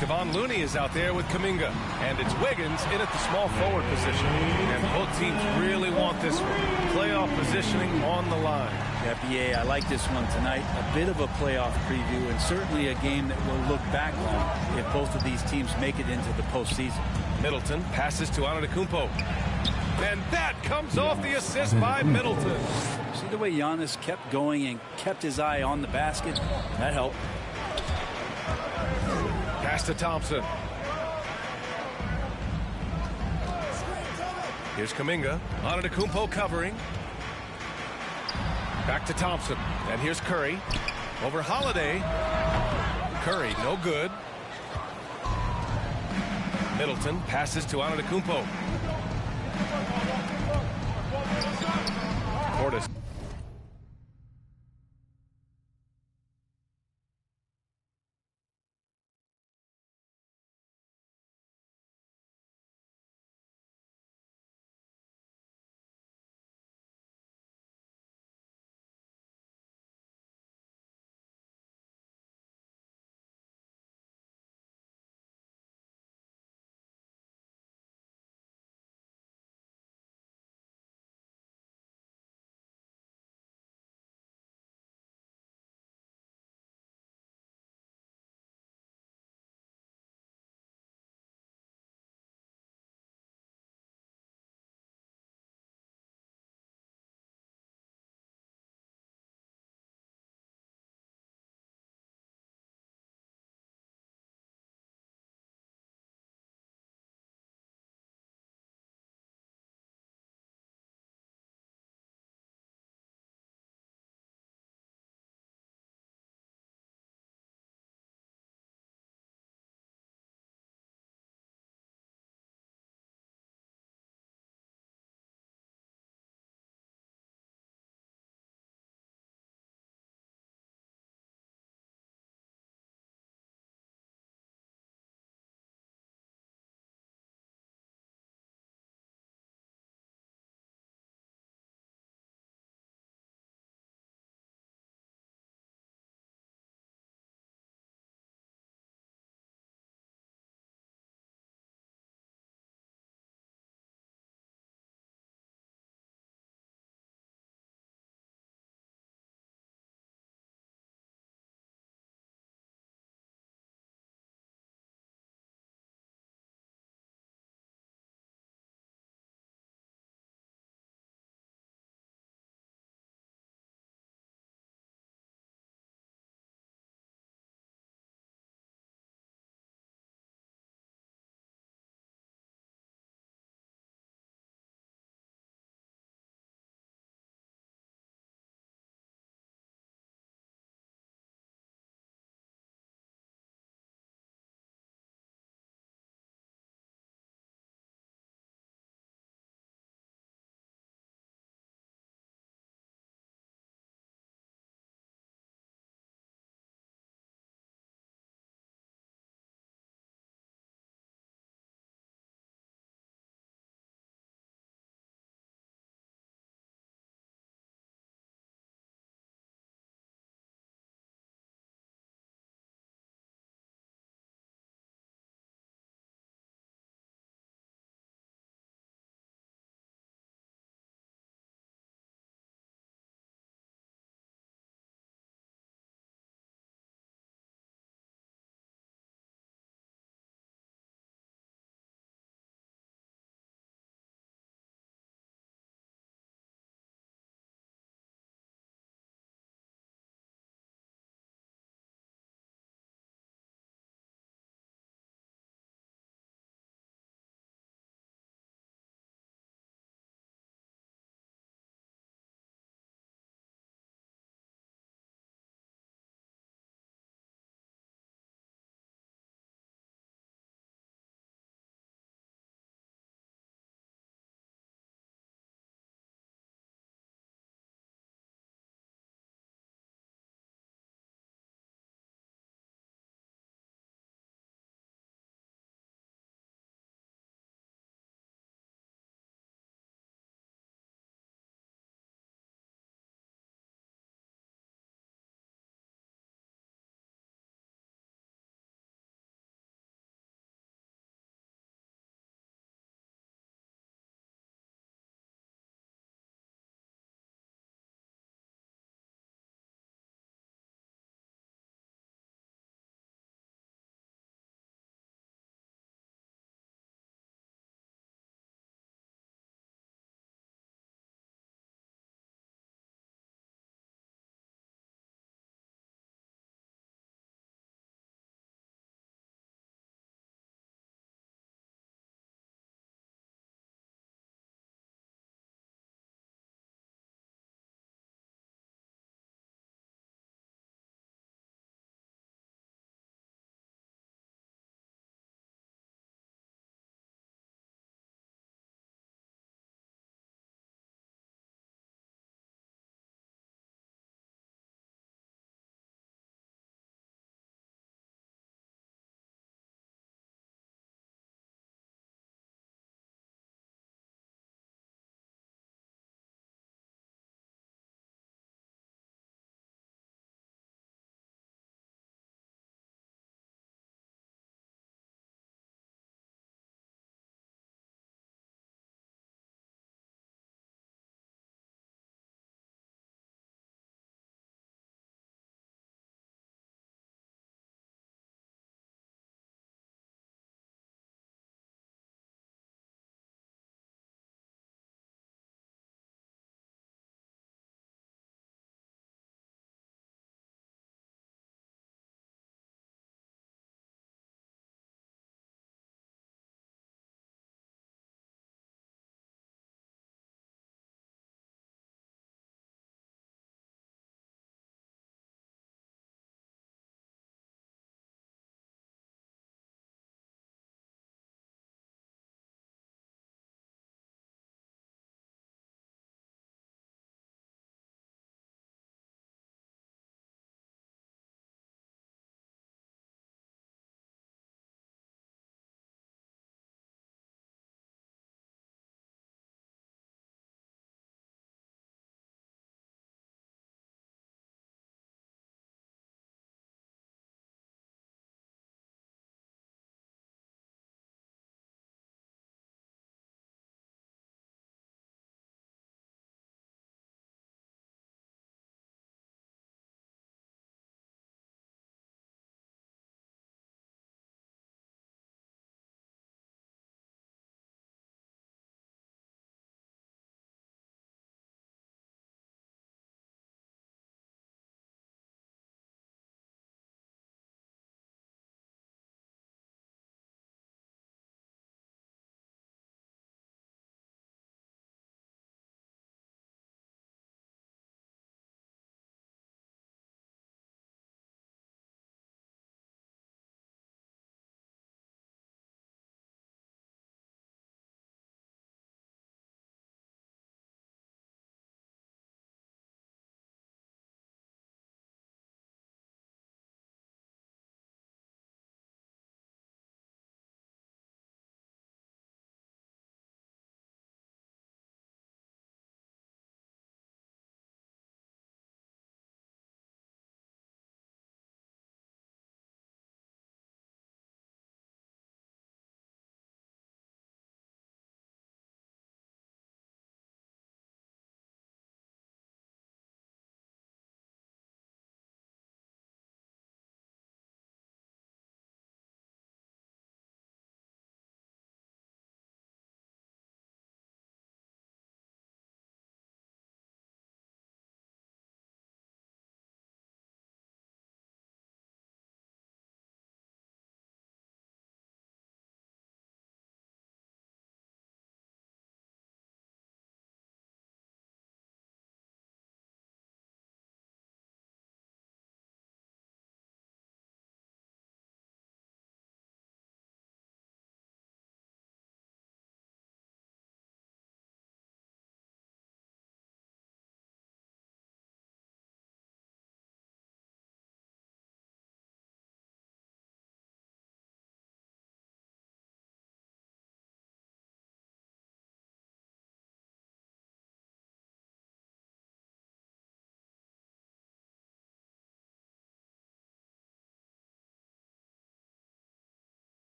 Kevon Looney is out there with Kuminga. And it's Wiggins in at the small forward position. And both teams really want this one. Playoff positioning on the line. Yeah, BA, I like this one tonight. A bit of a playoff preview and certainly a game that we'll look back on if both of these teams make it into the postseason. Middleton passes to Antetokounmpo. And that comes off the assist by Middleton. See the way Giannis kept going and kept his eye on the basket? That helped. Pass to Thompson. Here's Kuminga. Antetokounmpo covering. Back to Thompson. And here's Curry. Over Holiday. Curry, no good. Middleton passes to Antetokounmpo. Portis.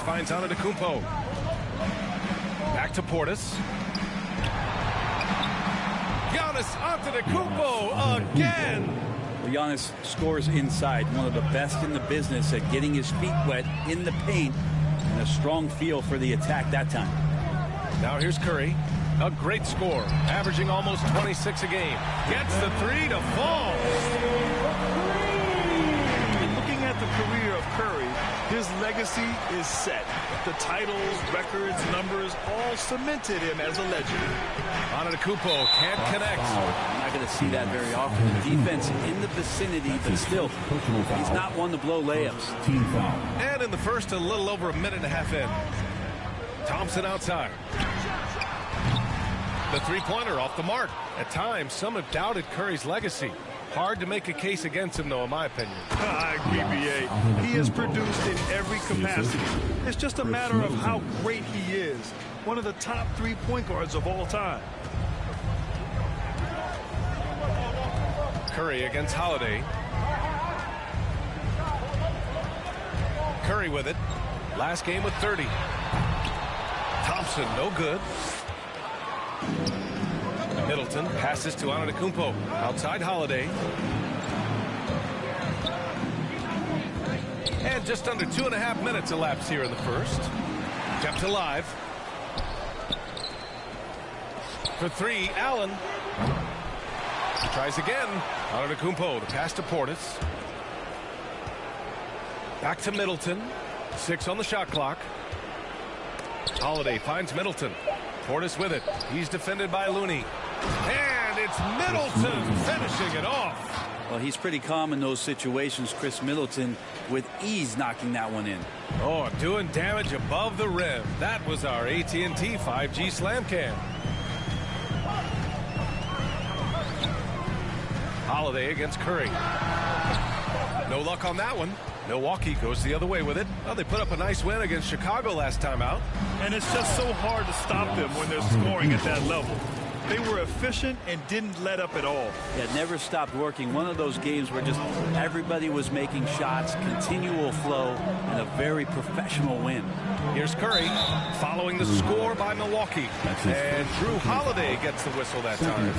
finds Antetokounmpo. Back to Portis. Giannis Antetokounmpo again. Well, Giannis scores inside, one of the best in the business at getting his feet wet in the paint, and a strong feel for the attack that time. Now here's Curry. A great score, averaging almost 26 a game. Gets the three to fall. Looking at the career of Curry, his legacy is set. The titles, records, numbers all cemented him as a legend. Antetokounmpo can't connect. I'm not going to see that very often. The defense in the vicinity, but still, he's not one to blow layups. And in the first, a little over a minute and a half in. Thompson outside. The three-pointer off the mark. At times, some have doubted Curry's legacy. Hard to make a case against him, though, in my opinion. I agree, B.A. He has produced in every capacity. It's just a matter of how great he is. One of the top 3 point guards of all time. Curry against Holiday. Curry with it. Last game with 30. Thompson, no good. Middleton passes to Antetokounmpo. Outside Holiday. And just under 2.5 minutes elapsed here in the first. Kept alive. For three, Allen. He tries again. Antetokounmpo, the pass to Portis. Back to Middleton. 6 on the shot clock. Holiday finds Middleton. Portis with it. He's defended by Looney. And it's Middleton finishing it off. Well, he's pretty calm in those situations. Chris Middleton with ease knocking that one in. Oh, doing damage above the rim. That was our AT&T 5G Slam Cam. Holiday against Curry. No luck on that one. Milwaukee goes the other way with it. Well, they put up a nice win against Chicago last time out. And it's just so hard to stop them when they're scoring at that level. They were efficient and didn't let up at all. Yeah, never stopped working. One of those games where just everybody was making shots, continual flow, and a very professional win. Here's Curry following the score by Milwaukee. And Drew Holiday gets the whistle that time.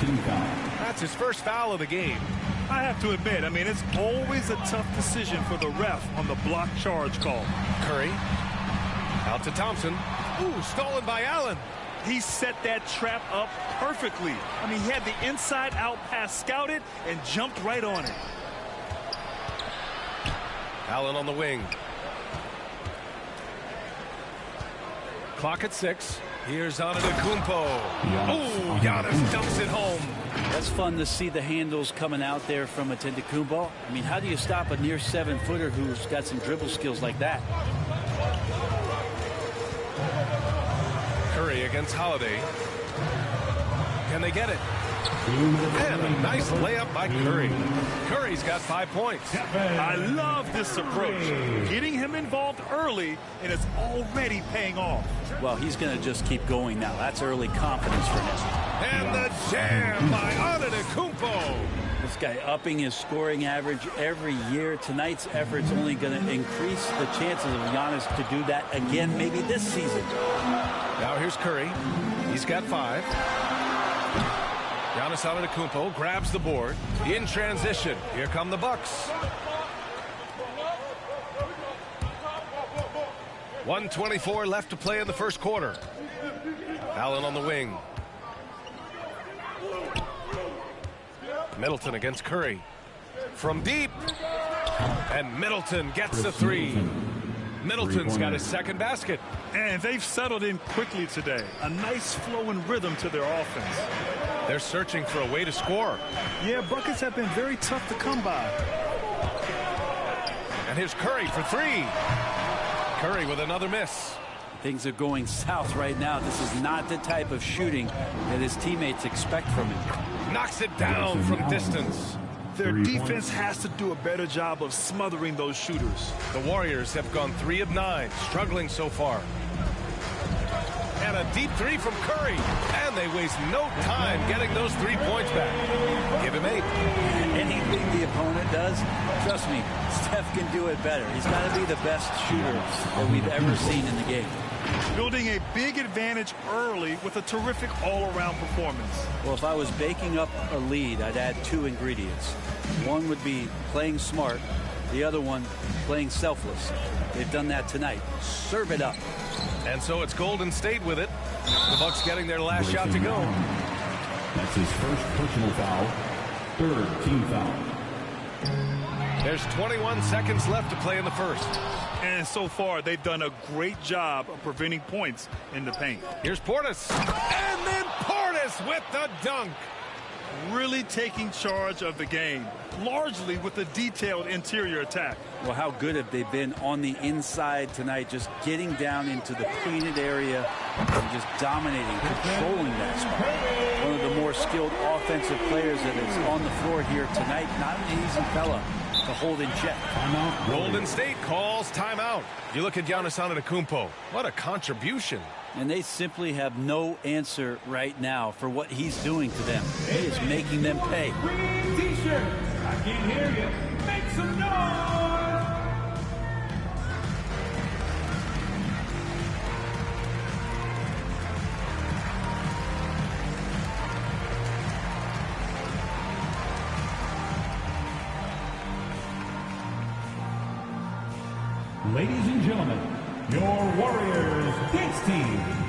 That's his first foul of the game. I have to admit, it's always a tough decision for the ref on the block charge call. Curry out to Thompson. Ooh, stolen by Allen. He set that trap up perfectly. He had the inside-out pass scouted and jumped right on it. Allen on the wing. Clock at 6. Here's Antetokounmpo. Oh, Giannis dumps it home. That's fun to see the handles coming out there from Antetokounmpo. How do you stop a near 7-footer who's got some dribble skills like that? Curry against Holiday. Can they get it? And a nice layup by Curry. Curry's got 5 points. I love this approach. Getting him involved early, and it's already paying off. Well, he's going to just keep going now. That's early confidence for him. And the jam by Antetokounmpo. This guy upping his scoring average every year. Tonight's effort's only going to increase the chances of Giannis to do that again, maybe this season. Now here's Curry. He's got 5. Giannis Antetokounmpo grabs the board. In transition. Here come the Bucks. 1:24 left to play in the first quarter. Allen on the wing. Middleton against Curry. From deep. And Middleton gets the 3. Middleton's got his second basket. And they've settled in quickly today. A nice flow and rhythm to their offense. They're searching for a way to score. Yeah, buckets have been very tough to come by. And here's Curry for 3. Curry with another miss. Things are going south right now. This is not the type of shooting that his teammates expect from him. Knocks it down from distance. Their defense has to do a better job of smothering those shooters. The Warriors have gone 3 of 9, struggling so far. And a deep three from Curry. And they waste no time getting those 3 points back. Give him 8. Anything the opponent does, trust me, Steph can do it better. He's got to be the best shooter that we've ever seen in the game. Building a big advantage early with a terrific all-around performance. Well, if I was baking up a lead, I'd add 2 ingredients. One would be playing smart. The other one, playing selfless. They've done that tonight. Serve it up. And so it's Golden State with it. The Bucks getting their last shot to go. That's his first personal foul. 3rd team foul. There's 21 seconds left to play in the first. And so far, they've done a great job of preventing points in the paint. Here's Portis. And then Portis with the dunk. Really taking charge of the game, largely with a detailed interior attack. Well, how good have they been on the inside tonight, just getting down into the painted area and just dominating, controlling that spot. One of the more skilled offensive players that is on the floor here tonight. Not an easy fella to hold in check. Golden State calls timeout. You look at Giannis Antetokounmpo. What a contribution. And they simply have no answer right now for what he's doing to them. He is making them pay. Green t-shirt. I can't hear you. Make some noise. Ladies and gentlemen, your Warriors dance team.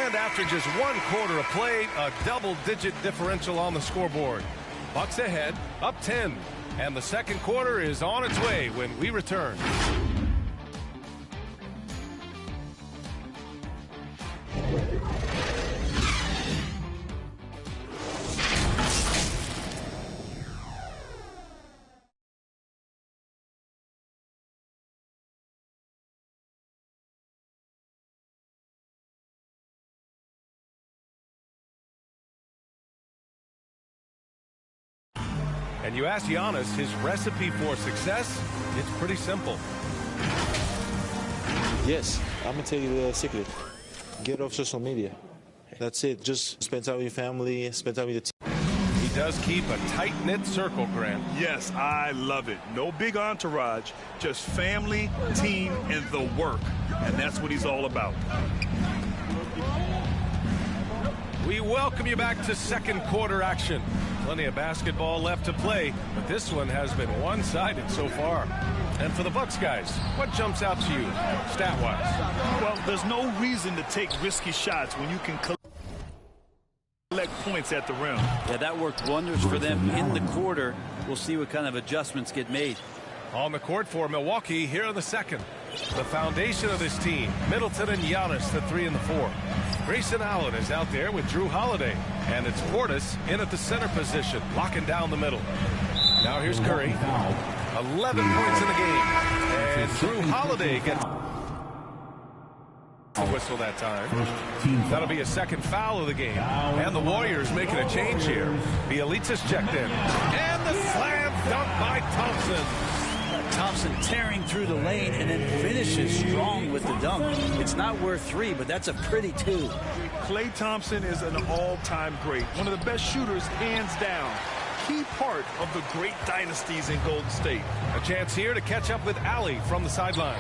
And after just 1 quarter of play, a double-digit differential on the scoreboard. Bucks ahead, up 10. And the second quarter is on its way when we return. And you ask Giannis his recipe for success, it's pretty simple. Yes, I'm going to tell you the secret. Get off social media. That's it. Just spend time with your family, spend time with your team. He does keep a tight-knit circle, Grant. Yes, I love it. No big entourage, just family, team, and the work. And that's what he's all about. We welcome you back to second quarter action. Plenty of basketball left to play, but this one has been one-sided so far. And for the Bucks guys, what jumps out to you, stat-wise? Well, there's no reason to take risky shots when you can collect points at the rim. Yeah, that worked wonders for them in the quarter. We'll see what kind of adjustments get made. On the court for Milwaukee here in the second. The foundation of this team, Middleton and Giannis, the 3 and the 4. Grayson Allen is out there with Drew Holiday. And it's Portis in at the center position, locking down the middle. Now here's Curry. 11 points in the game. And Drew Holiday gets the whistle that time. That'll be a second foul of the game. And the Warriors making a change here. Bielitsa's checked in. And the slam dunk by Thompson. Thompson tearing through the lane and then finishes strong with the dunk. It's not worth 3, but that's a pretty 2. Klay Thompson is an all-time great. One of the best shooters, hands down. Key part of the great dynasties in Golden State. A chance here to catch up with Allie from the sideline.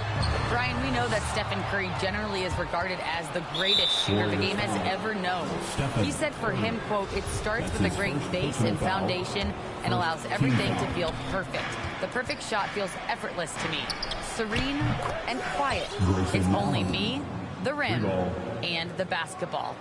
Brian, we know that Stephen Curry generally is regarded as the greatest shooter the game has ever known. He said for him, quote, it starts with a great base and foundation and allows everything to feel perfect. The perfect shot feels effortless to me, serene and quiet. It's only me, the rim, and the basketball.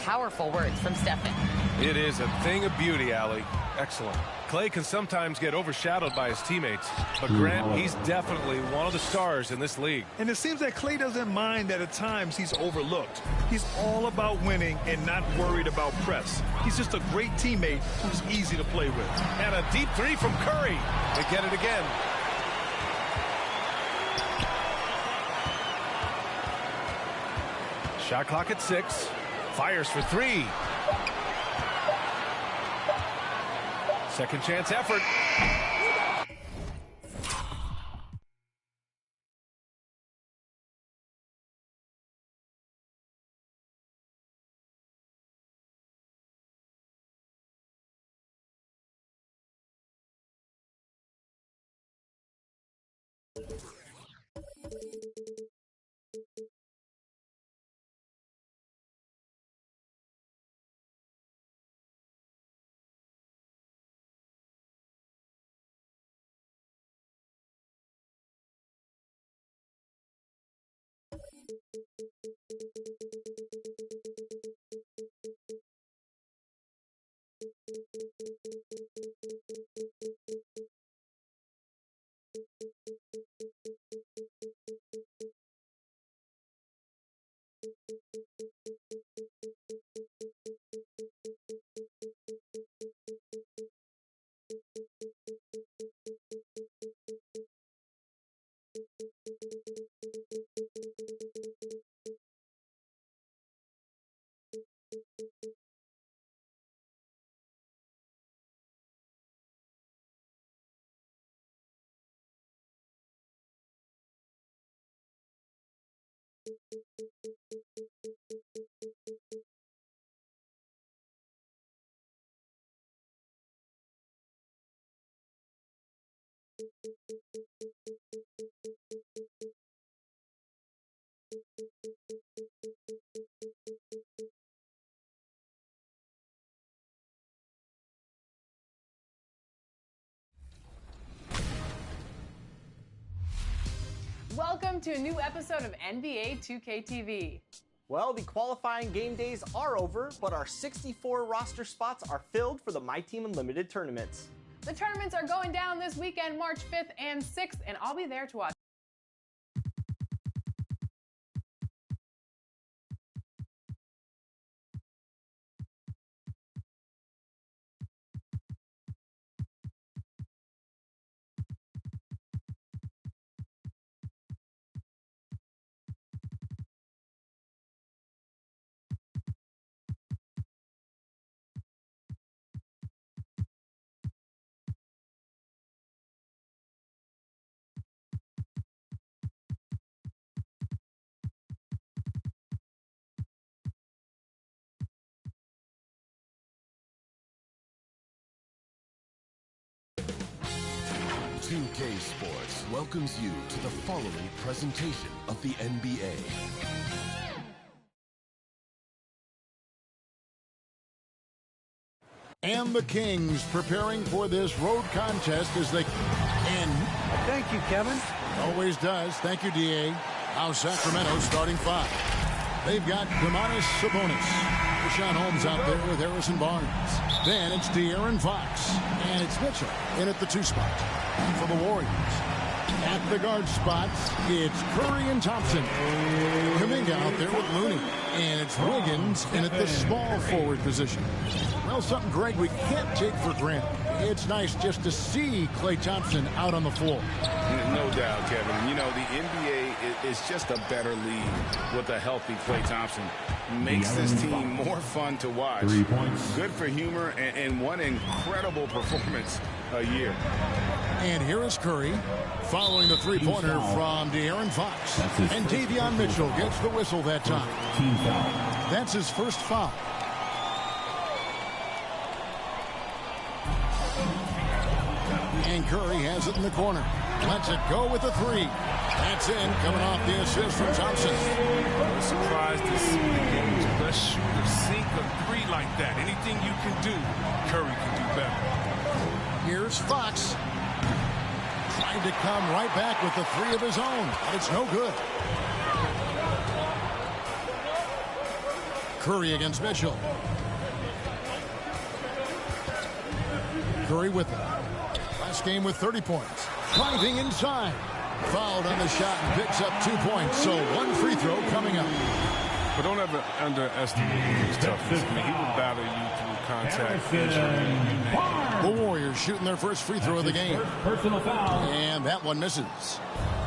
Powerful words from Stephen. It is a thing of beauty, Allie. Excellent. Klay can sometimes get overshadowed by his teammates, but Grant, he's definitely one of the stars in this league. And it seems that Klay doesn't mind that at times he's overlooked. He's all about winning and not worried about press. He's just a great teammate who's easy to play with. And a deep 3 from Curry. They get it again. Shot clock at 6. Fires for 3. Second chance effort. Welcome to a new episode of NBA 2K TV. Well, the qualifying game days are over, but our 64 roster spots are filled for the My Team Unlimited tournaments. The tournaments are going down this weekend, March 5th and 6th, and I'll be there to watch. K Sports welcomes you to the following presentation of the NBA. And the Kings preparing for this road contest as they... And thank you, Kevin. Always does. Thank you, D.A. Now Sacramento starting 5. They've got Domantas Sabonis. Richaun Holmes out there with Harrison Barnes. Then it's De'Aaron Fox. And it's Mitchell in at the 2 spot. For the Warriors. At the guard spots, it's Curry and Thompson. Kuminga out there with Looney. And it's Wiggins in at the small forward position. Well, something, Greg, we can't take for granted. It's nice just to see Klay Thompson out on the floor. No doubt, Kevin. You know, the NBA is just a better league with a healthy Klay Thompson. Makes this team more fun to watch. 3 points. Good for humor and one incredible performance a year. And here is Curry following the three-pointer from De'Aaron Fox. And Davion Mitchell gets the whistle that time. Team foul. That's his first foul. And Curry has it in the corner. Lets it go with the 3. That's in, coming off the assist from Thompson. I'm surprised to see the game's best shooter sink a 3 like that. Anything you can do, Curry can do better. Here's Fox. Trying to come right back with the 3 of his own, but it's no good. Curry against Mitchell. Curry with it. Last game with 30 points. Driving inside. Fouled on the shot and picks up 2 points. So 1 free throw coming up. But don't ever underestimate his toughness. I mean, he will battle you through contact, injury. The Warriors shooting their first free throw of the game. Personal foul. And that one misses.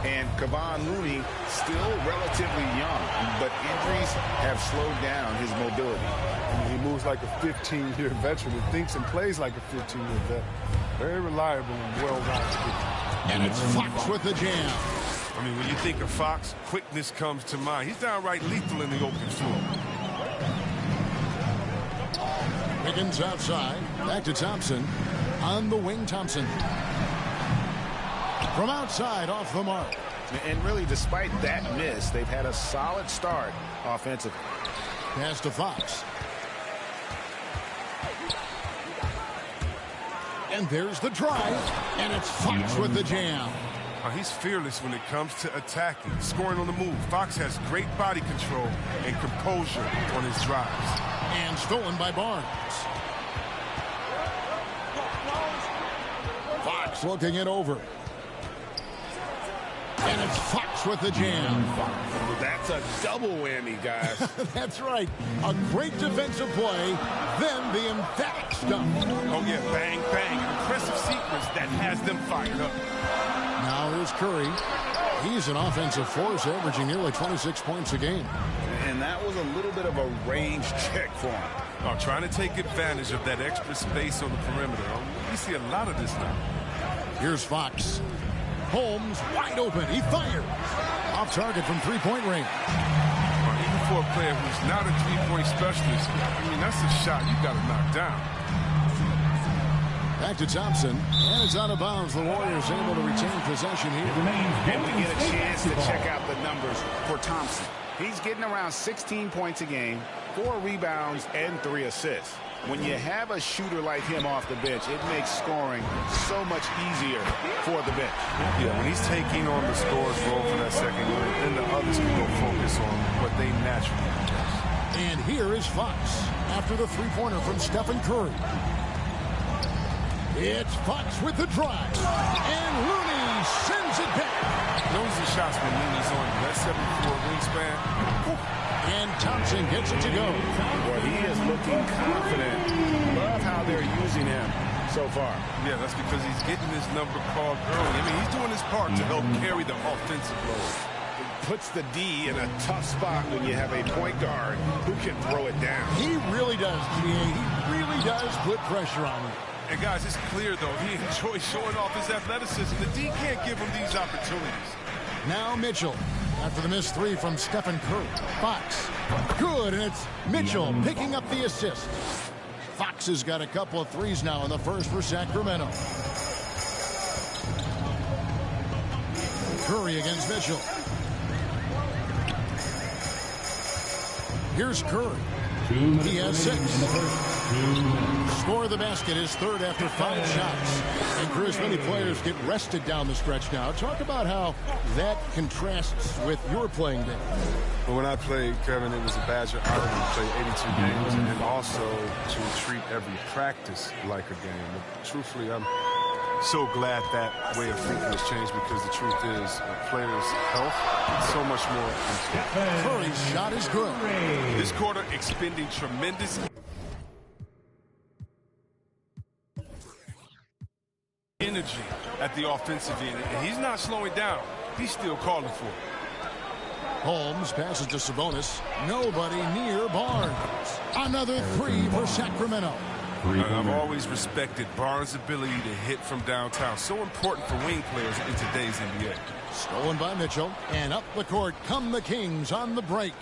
And Kevon Looney still relatively young, but injuries have slowed down his mobility. I mean, he moves like a 15-year veteran and thinks and plays like a 15-year vet. Very reliable and well-rounded. And it's Fox with the jam. I mean, when you think of Fox, quickness comes to mind. He's downright lethal in the open floor. Wiggins outside. Back to Thompson. On the wing, Thompson. From outside, off the mark. And really, despite that miss, they've had a solid start offensively. Pass to Fox. And there's the drive. And it's Fox with the jam. He's fearless when it comes to attacking, scoring on the move. Fox has great body control and composure on his drives. And stolen by Barnes. Fox looking it over. And it's Fox with the jam. That's a double whammy, guys. That's right. A great defensive play, then the emphatic stump. Oh, yeah, bang, bang. An impressive sequence that has them fired up. Now here's Curry. He's an offensive force, averaging nearly 26 points a game. And that was a little bit of a range check for him. Trying to take advantage of that extra space on the perimeter. We see a lot of this now. Here's Fox. Holmes wide open. He fires. Off target from three-point range. Even for a player who's not a three-point specialist, I mean, that's a shot you got to knock down. Back to Thompson, and it's out of bounds. The Warriors able to retain possession here. And we get a chance to check out the numbers for Thompson. He's getting around 16 points a game, 4 rebounds, and 3 assists. When you have a shooter like him off the bench, it makes scoring so much easier for the bench. Yeah, when he's taking on the scorer's role for that second unit, then the others can go focus on what they naturally do. And here is Fox after the three-pointer from Stephen Curry. It's Fox with the drive. And Looney sends it back. Those are shots when Looney's on that 7'4" wingspan. And Thompson gets it to go. Well, he is looking confident. Love how they're using him so far. Yeah, that's because he's getting his number called early. I mean, he's doing his part to help carry the offensive load. Puts the D in a tough spot when you have a point guard who can throw it down. He really does, GA. He really does put pressure on him. And guys, it's clear, though, he enjoys showing off his athleticism. The D can't give him these opportunities. Now Mitchell, after the missed three from Stephen Curry. Fox, good, and it's Mitchell picking up the assist. Fox has got a couple of threes now in the first for Sacramento. Curry against Mitchell. Here's Curry. He has 6. Score of the basket is third after 5 shots. And Chris, many players get rested down the stretch now. Talk about how that contrasts with your playing day. Well, when I played, Kevin, it was a Badger honor to play 82 games and also to treat every practice like a game. But truthfully, I'm so glad that way of thinking has changed because the truth is players' health is so much more important. Curry's shot is good. This quarter expending tremendous energy at the offensive end, and he's not slowing down. He's still calling for it. Holmes passes to Sabonis. Nobody near Barnes. Another three for Sacramento. I've always respected Barnes' ability to hit from downtown. So important for wing players in today's NBA. Stolen by Mitchell. And up the court come the Kings on the break.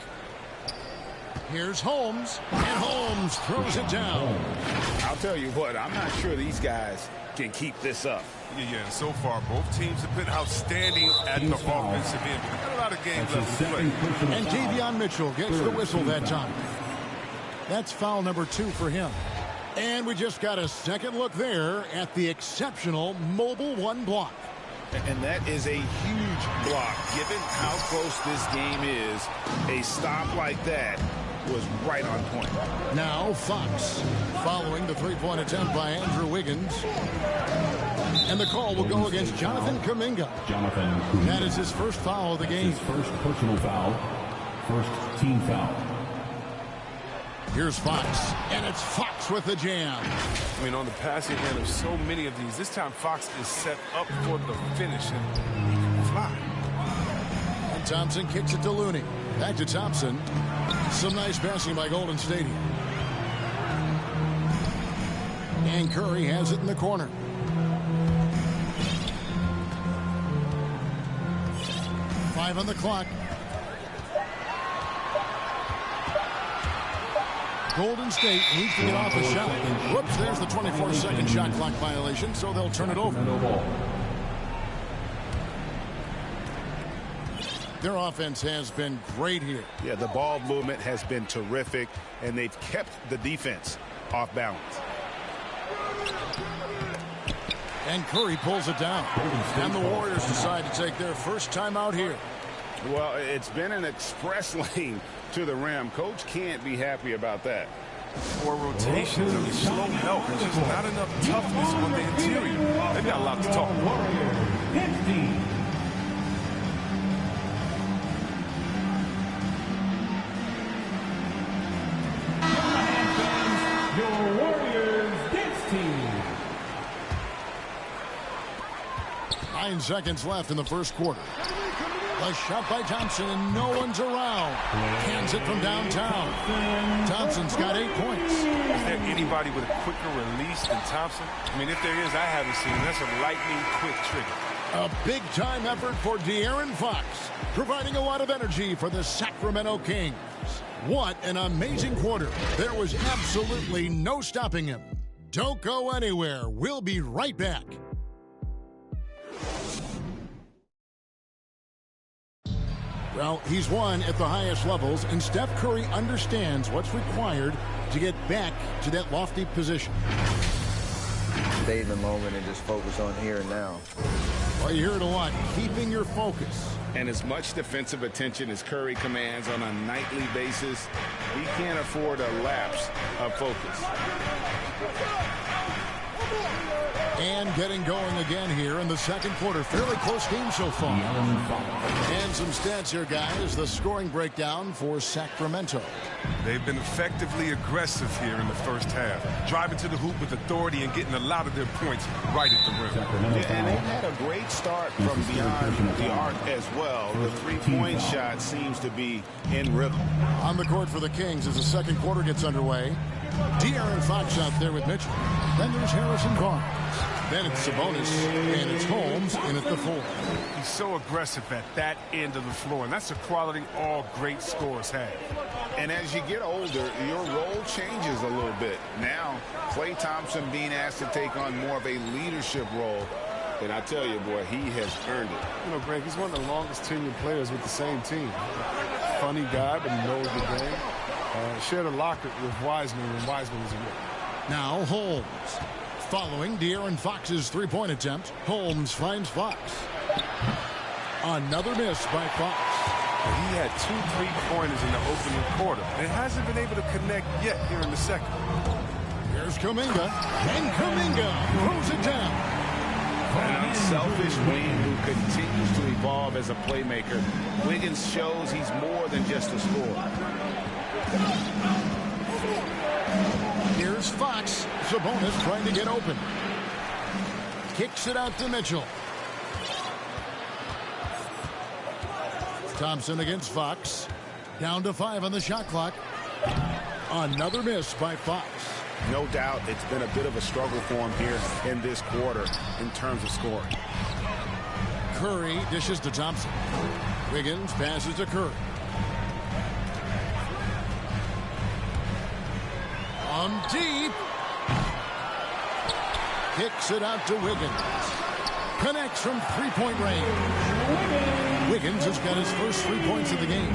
Here's Holmes. And Holmes throws it down. I'll tell you what, I'm not sure these guys can keep this up. Yeah, so far both teams have been outstanding at the offensive end. We've got a lot of games left to play. And Davion Mitchell gets the whistle that time. That's foul number 2 for him. And we just got a second look there at the exceptional Mobile One block. And that is a huge block. Given how close this game is, a stop like that was right on point. Now Fox, following the three-point attempt by Andrew Wiggins. And the call will go against Jonathan Kuminga. That is his first foul of the game. His first personal foul, first team foul. Here's Fox, and it's Fox with the jam. I mean, on the passing end of so many of these, this time Fox is set up for the finish, and he can fly. And Thompson kicks it to Looney. Back to Thompson. Some nice passing by Golden State. And Curry has it in the corner. Five on the clock. Golden State needs to get off a shot. Whoops, there's the 24-second shot clock violation, so they'll turn it over. Their offense has been great here. Yeah, the ball movement has been terrific, and they've kept the defense off balance. And Curry pulls it down. And the Warriors decide to take their first time out here. Well, it's been an express lane to the rim. Coach can't be happy about that. 4 rotations. I mean, slow help. There's just not enough toughness on the interior. They've got a lot to talk about. Your Warriors dance team. 9 seconds left in the first quarter. A shot by Thompson, and no one's around. Hands it from downtown. Thompson's got 8 points. Is there anybody with a quicker release than Thompson? I mean, if there is, I haven't seen. That's a lightning-quick trigger. A big-time effort for De'Aaron Fox, providing a lot of energy for the Sacramento Kings. What an amazing quarter. There was absolutely no stopping him. Don't go anywhere. We'll be right back. Well, he's won at the highest levels, and Steph Curry understands what's required to get back to that lofty position. Stay in the moment and just focus on here and now. Well, you're here to what? Keeping your focus. And as much defensive attention as Curry commands on a nightly basis, he can't afford a lapse of focus. And getting going again here in the second quarter. Fairly close game so far. And some stats here, guys. The scoring breakdown for Sacramento. They've been effectively aggressive here in the first half, driving to the hoop with authority and getting a lot of their points right at the rim. Yeah, and they've had a great start from beyond the arc as well. The three-point shot seems to be in rhythm. On the court for the Kings as the second quarter gets underway. De'Aaron Fox out there with Mitchell. Then there's Harrison Barnes. Then it's Sabonis, and it's Holmes in at the 4. He's so aggressive at that end of the floor, and that's a quality all great scorers have. And as you get older, your role changes a little bit. Now, Klay Thompson being asked to take on more of a leadership role. And I tell you, boy, he has earned it. You know, Greg, he's one of the longest tenured players with the same team. Funny guy, but he knows the game. Shared a locker with Wiseman when Wiseman was a rookie. Now Holmes. Following De'Aaron Fox's three-point attempt, Holmes finds Fox. Another miss by Fox. He had 2 3-pointers in the opening quarter and hasn't been able to connect yet here in the second. Here's Kuminga, and Kuminga throws it down. An unselfish wing who continues to evolve as a playmaker. Wiggins shows he's more than just a scorer. Here's Fox. Sabonis trying to get open. Kicks it out to Mitchell. Thompson against Fox. Down to 5 on the shot clock. Another miss by Fox. No doubt it's been a bit of a struggle for him here in this quarter in terms of scoring. Curry dishes to Thompson. Wiggins passes to Curry. Deep. Kicks it out to Wiggins. Connects from three-point range. Wiggins has got his first 3 points of the game.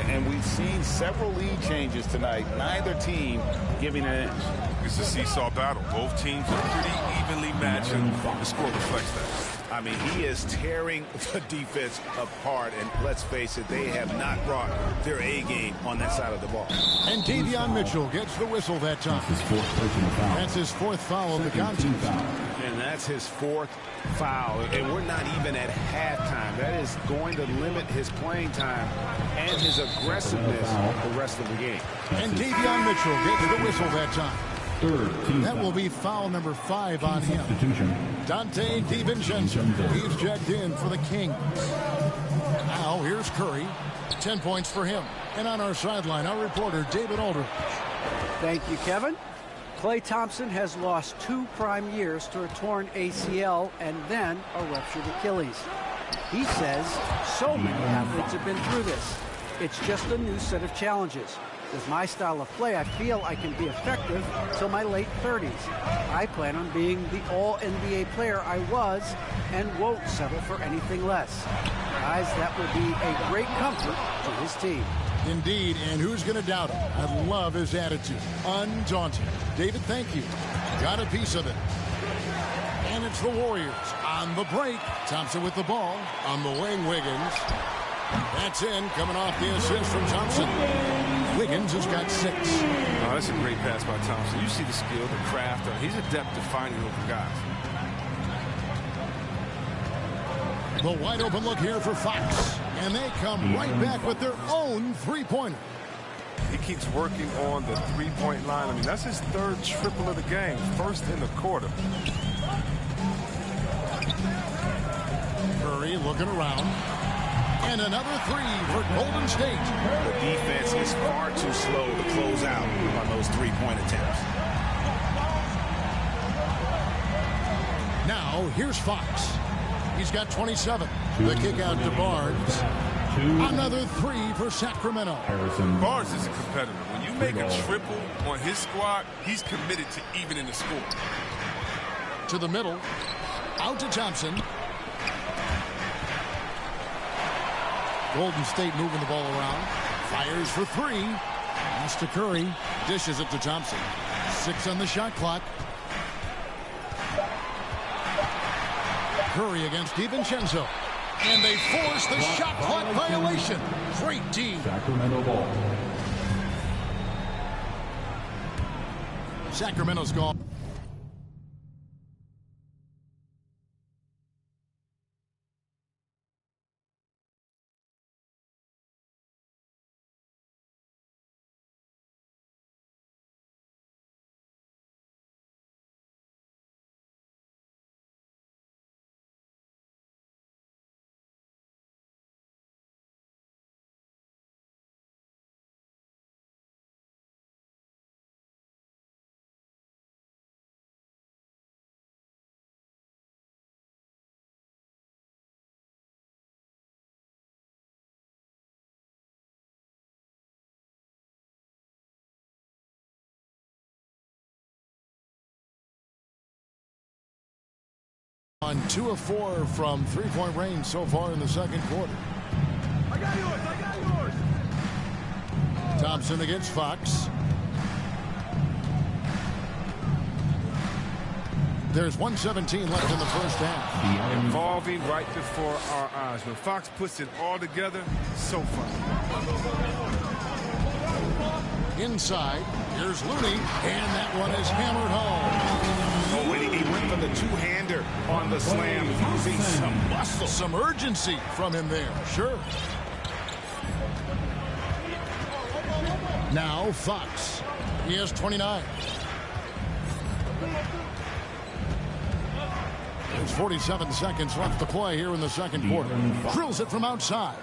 And we've seen several lead changes tonight. Neither team giving an inch. It's a seesaw battle. Both teams are pretty evenly matched, and the score reflects that. I mean, he is tearing the defense apart, and let's face it, they have not brought their A game on that side of the ball. And Davion Mitchell gets the whistle that time. That's his 4th foul of the contest. And that's his 4th foul, and we're not even at halftime. That is going to limit his playing time and his aggressiveness the rest of the game. And Davion Mitchell gets the whistle that time. That will be foul number 5 on him. Dante DiVincenzo. He's checked in for the Kings. Now here's Curry. 10 points for him. And on our sideline, our reporter, David Aldridge. Thank you, Kevin. Klay Thompson has lost 2 prime years to a torn ACL and then a ruptured Achilles. He says so many athletes have been through this. It's just a new set of challenges. With my style of play, I feel I can be effective till my late 30s. I plan on being the all-NBA player I was and won't settle for anything less. Guys, that will be a great comfort to his team. Indeed, and who's going to doubt him? I love his attitude. Undaunted. David, thank you. Got a piece of it. And it's the Warriors on the break. Thompson with the ball. On the wing, Wiggins. That's in, coming off the assist from Thompson. Wiggins has got 6. Oh, that's a great pass by Thompson. You see the skill, the craft. He's adept at finding open guys. The wide open look here for Fox. And they come right back with their own three-pointer. He keeps working on the three-point line. I mean, that's his 3rd triple of the game. 1st in the quarter. Curry looking around. And another 3 for Golden State. The defense is far too slow to close out on those three-point attempts. Now, here's Fox. He's got 27. The kick out to Barnes. Another 3 for Sacramento. Barnes is a competitor. When you make a triple on his squad, he's committed to evening the score. To the middle. Out to Thompson. Golden State moving the ball around. Fires for three. Pass to Curry. Dishes it to Thompson. 6 on the shot clock. Curry against DiVincenzo. And they force the shot clock violation. Great team. Sacramento ball. Sacramento's gone. On 2 of 4 from three-point range so far in the second quarter. I got yours. Thompson against Fox. There's 1:17 left in the first half. Evolving right before our eyes. When Fox puts it all together, so fun. Inside, here's Looney, and that one is hammered home. Oh, and he went for the two-hander on the slam, using some muscle. Some urgency from him there, sure. Now Fox. He has 29. There's 47 seconds left to play here in the second quarter. Drills it from outside.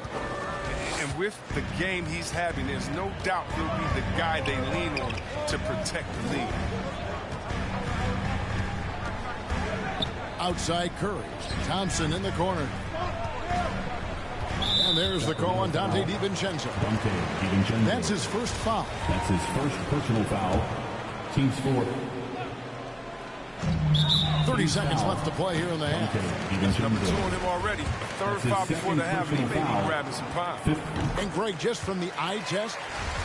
And with the game he's having, there's no doubt he'll be the guy they lean on to protect the lead. Outside Curry. Thompson in the corner. And there's the call on Dante DiVincenzo. That's his first foul. That's his first personal foul. Team's fourth. 30 seconds left to play here in the half. That's number 2 on him already. A third foul before the half, and he may be grabbing some power. And Greg, just from the eye test,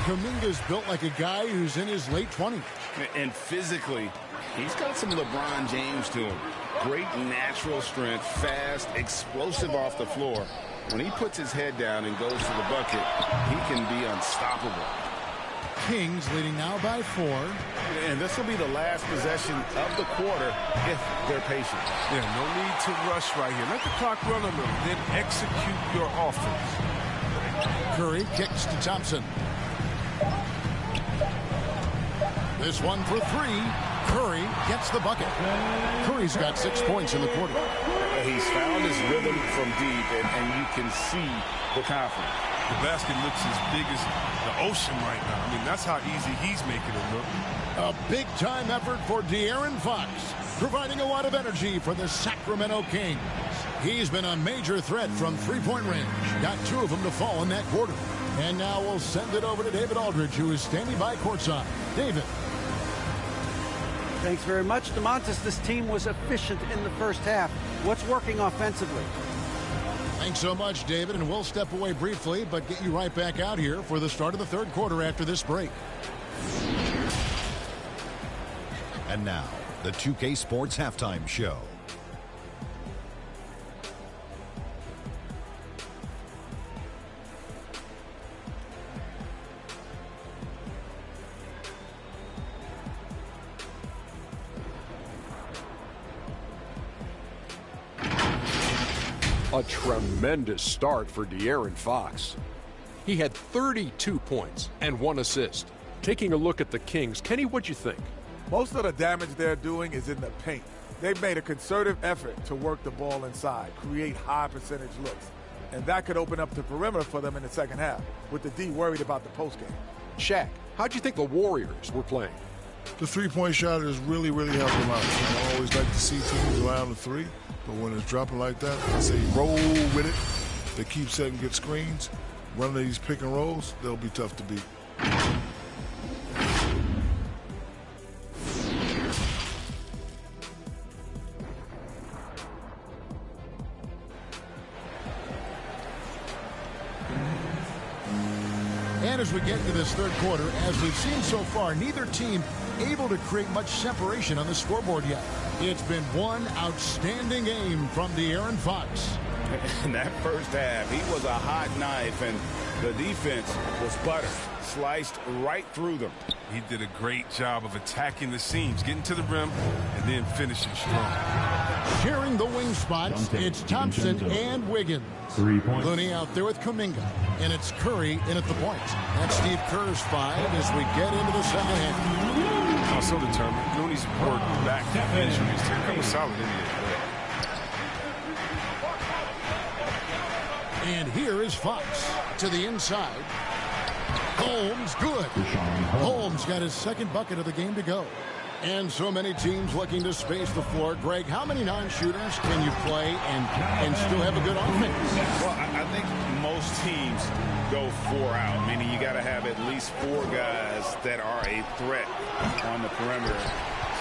Kuminga's built like a guy who's in his late 20s. And physically, he's got some LeBron James to him. Great natural strength, fast, explosive off the floor. When he puts his head down and goes to the bucket, he can be unstoppable. Kings leading now by 4. And this will be the last possession of the quarter if they're patient. Yeah, no need to rush right here. Let the clock run a little, then execute your offense. Curry kicks to Thompson. This one for 3. Curry gets the bucket. Curry's got 6 points in the quarter. He's found his rhythm from deep, and you can see the confidence. The basket looks as big as the ocean right now. I mean, that's how easy he's making it look. A big-time effort for De'Aaron Fox, providing a lot of energy for the Sacramento Kings. He's been a major threat from three-point range. Got 2 of them to fall in that quarter. And now we'll send it over to David Aldridge, who is standing by courtside. David. Thanks very much, DeMontis. This team was efficient in the first half. What's working offensively? Thanks so much, David, and we'll step away briefly, but get you right back out here for the start of the third quarter after this break. And now, the 2K Sports Halftime Show. A tremendous start for De'Aaron Fox. He had 32 points and 1 assist. Taking a look at the Kings, Kenny, what'd you think? Most of the damage they're doing is in the paint. They've made a concerted effort to work the ball inside, create high percentage looks. And that could open up the perimeter for them in the second half, with the D worried about the postgame. Shaq, how'd you think the Warriors were playing? The three-point shot has really helped them out. I always like to see teams around the 3, but when it's dropping like that, I say roll with it. They keep setting good screens. Running these pick and rolls, they'll be tough to beat. as we get to this third quarter, as we've seen so far, neither team able to create much separation on the scoreboard yet. It's been one outstanding game from De'Aaron Fox. In that first half, he was a hot knife, and the defense was butter. Sliced right through them. He did a great job of attacking the seams, getting to the rim, and then finishing strong. Sharing the wing spots, it's Thompson and Wiggins. 3 points. Looney out there with Kuminga, and it's Curry in at the point. That's Steve Kerr's 5 as we get into the second half. Also determined. Looney's worked back from injuries to become a solid NBA player. And here is Fox to the inside. Holmes, good. Holmes got his second bucket of the game to go. And so many teams looking to space the floor. Greg, how many non-shooters can you play and still have a good offense? Well, I think most teams go 4 out, meaning you got to have at least 4 guys that are a threat on the perimeter,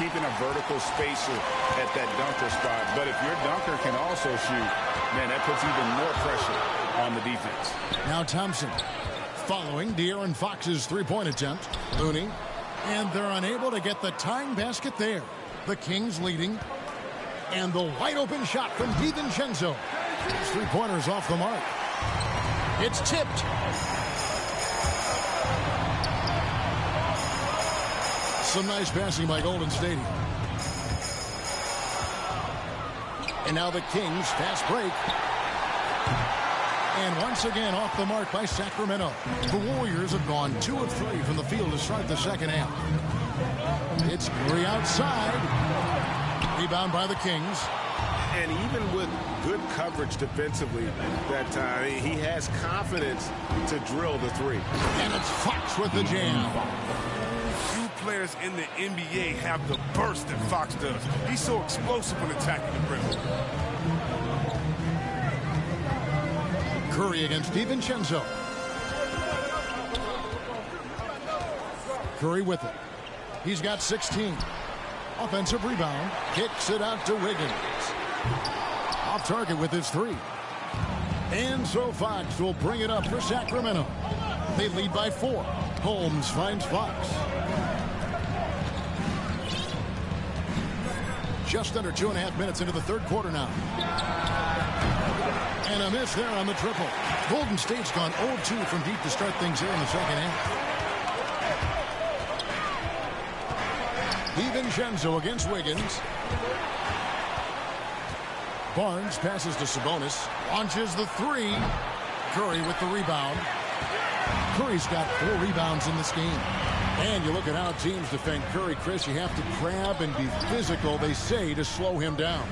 keeping a vertical spacer at that dunker spot. But if your dunker can also shoot, man, that puts even more pressure on the defense. Now Thompson following De'Aaron Fox's three-point attempt. Looney. And they're unable to get the tying basket there. The Kings leading. And the wide-open shot from DiVincenzo. His three-pointer's off the mark. It's tipped. Some nice passing by Golden State. And now the Kings fast break. And once again off the mark by Sacramento. The Warriors have gone 2 of 3 from the field to start the second half. It's Curry outside. Rebound by the Kings. And even with good coverage defensively that time, he has confidence to drill the 3. And it's Fox with the jam. Few players in the NBA have the burst that Fox does. He's so explosive when attacking the rim. Curry against DiVincenzo. Curry with it. He's got 16. Offensive rebound. Kicks it out to Wiggins. Off target with his 3. And so Fox will bring it up for Sacramento. They lead by 4. Holmes finds Fox. Just under 2.5 minutes into the third quarter now. And a miss there on the triple. Golden State's gone 0-2 from deep to start things here in the second half. DiVincenzo against Wiggins. Barnes passes to Sabonis. Launches the 3. Curry with the rebound. Curry's got 4 rebounds in this game. And you look at how teams defend Curry, Chris, you have to grab and be physical, they say, to slow him down.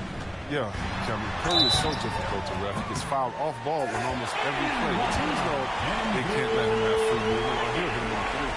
Yeah, Kevin, Curry is so difficult to ref. He gets fouled off ball in almost every play. The teams know they can't let him have free movement or he'll hit him on 3.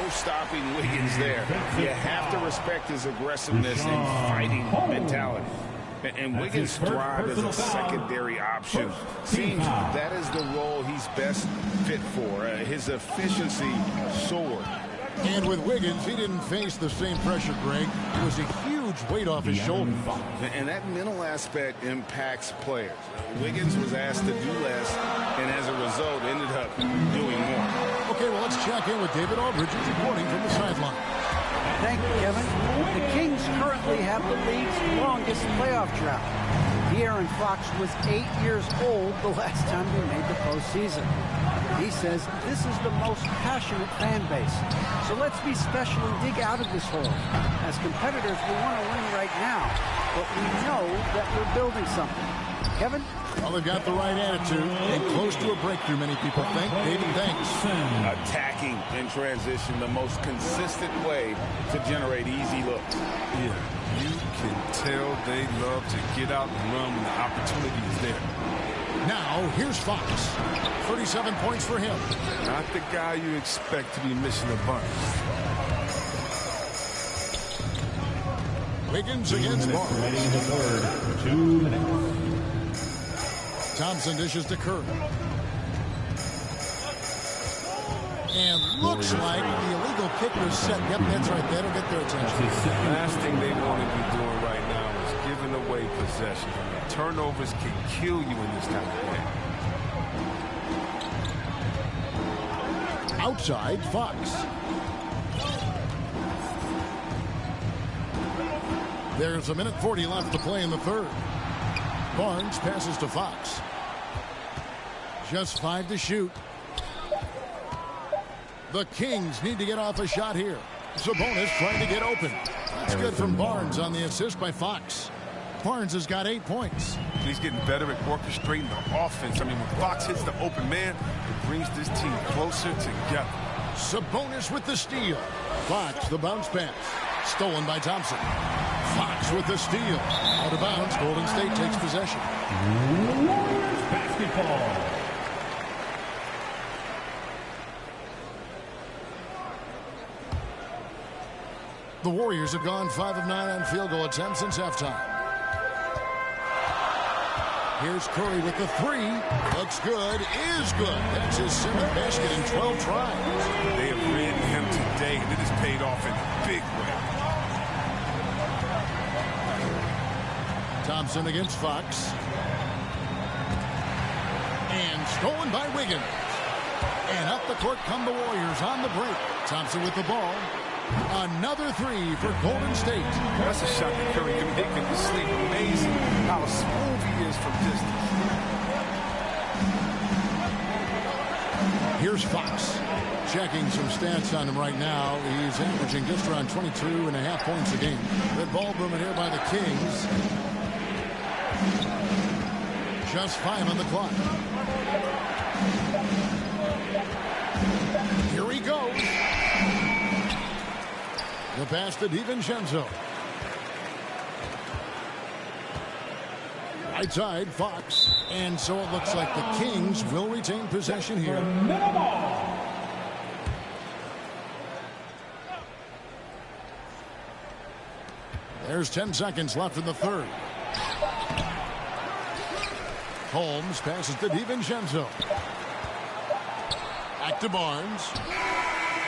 no stopping Wiggins there. You have to respect his aggressiveness and fighting mentality. And Wiggins thrives as a secondary option. Seems that is the role he's best fit for. His efficiency soared. And with Wiggins, he didn't face the same pressure, Greg. It was a huge weight off his shoulders. And that mental aspect impacts players. Wiggins was asked to do less, and as a result, ended up doing more. Okay, well, let's check in with David Aldridge, reporting from the sideline. Thank you, Kevin. The Kings currently have the league's longest playoff drought. De'Aaron Fox was 8 years old the last time they made the postseason. He says this is the most passionate fan base. So let's be special and dig out of this hole. As competitors, we want to win right now, but we know that we're building something. Kevin? Well, they've got the right attitude and close to a breakthrough, many people think. David, thanks. Attacking in transition, the most consistent way to generate easy looks. Yeah, you can tell they love to get out and run when the opportunity is there. Now, here's Fox. 37 points for him. Not the guy you expect to be missing a bunch. Wiggins against Barnes. Remaining in the third. 2 minutes. Thompson dishes to Curry. And looks like the illegal kick was set. Yep, that's right. That'll get their attention. The last thing they want to be doing right now is giving away possession. Turnovers can kill you in this type of game. Outside, Fox. There's 1:40 left to play in the third. Barnes passes to Fox. Just 5 to shoot. The Kings need to get off a shot here. Sabonis trying to get open. That's good from Barnes on the assist by Fox. Barnes has got 8 points. He's getting better at orchestrating the offense. I mean, when Fox hits the open man, it brings this team closer together. Sabonis with the steal. Fox, the bounce pass. Stolen by Thompson. Fox with the steal. Out of bounds, Golden State takes possession. Warriors basketball. The Warriors have gone 5 of 9 on field goal attempts since halftime. Here's Curry with the 3. Looks good. Is good. That's his 7th basket in 12 tries. They have ran him today, and it has paid off in a big way. Thompson against Fox. And stolen by Wiggins. And up the court come the Warriors on the break. Thompson with the ball. Another 3 for Golden State. That's a shot that Curry can make him sleep. Amazing how smooth he is from distance. Here's Fox. Checking some stats on him right now. He's averaging just around 22.5 points a game. Good ball movement here by the Kings. Just 5 on the clock. Here he goes. The pass to DiVincenzo. Right side, Fox. And so it looks like the Kings will retain possession here. There's 10 seconds left in the third. Holmes passes to DiVincenzo. Back to Barnes.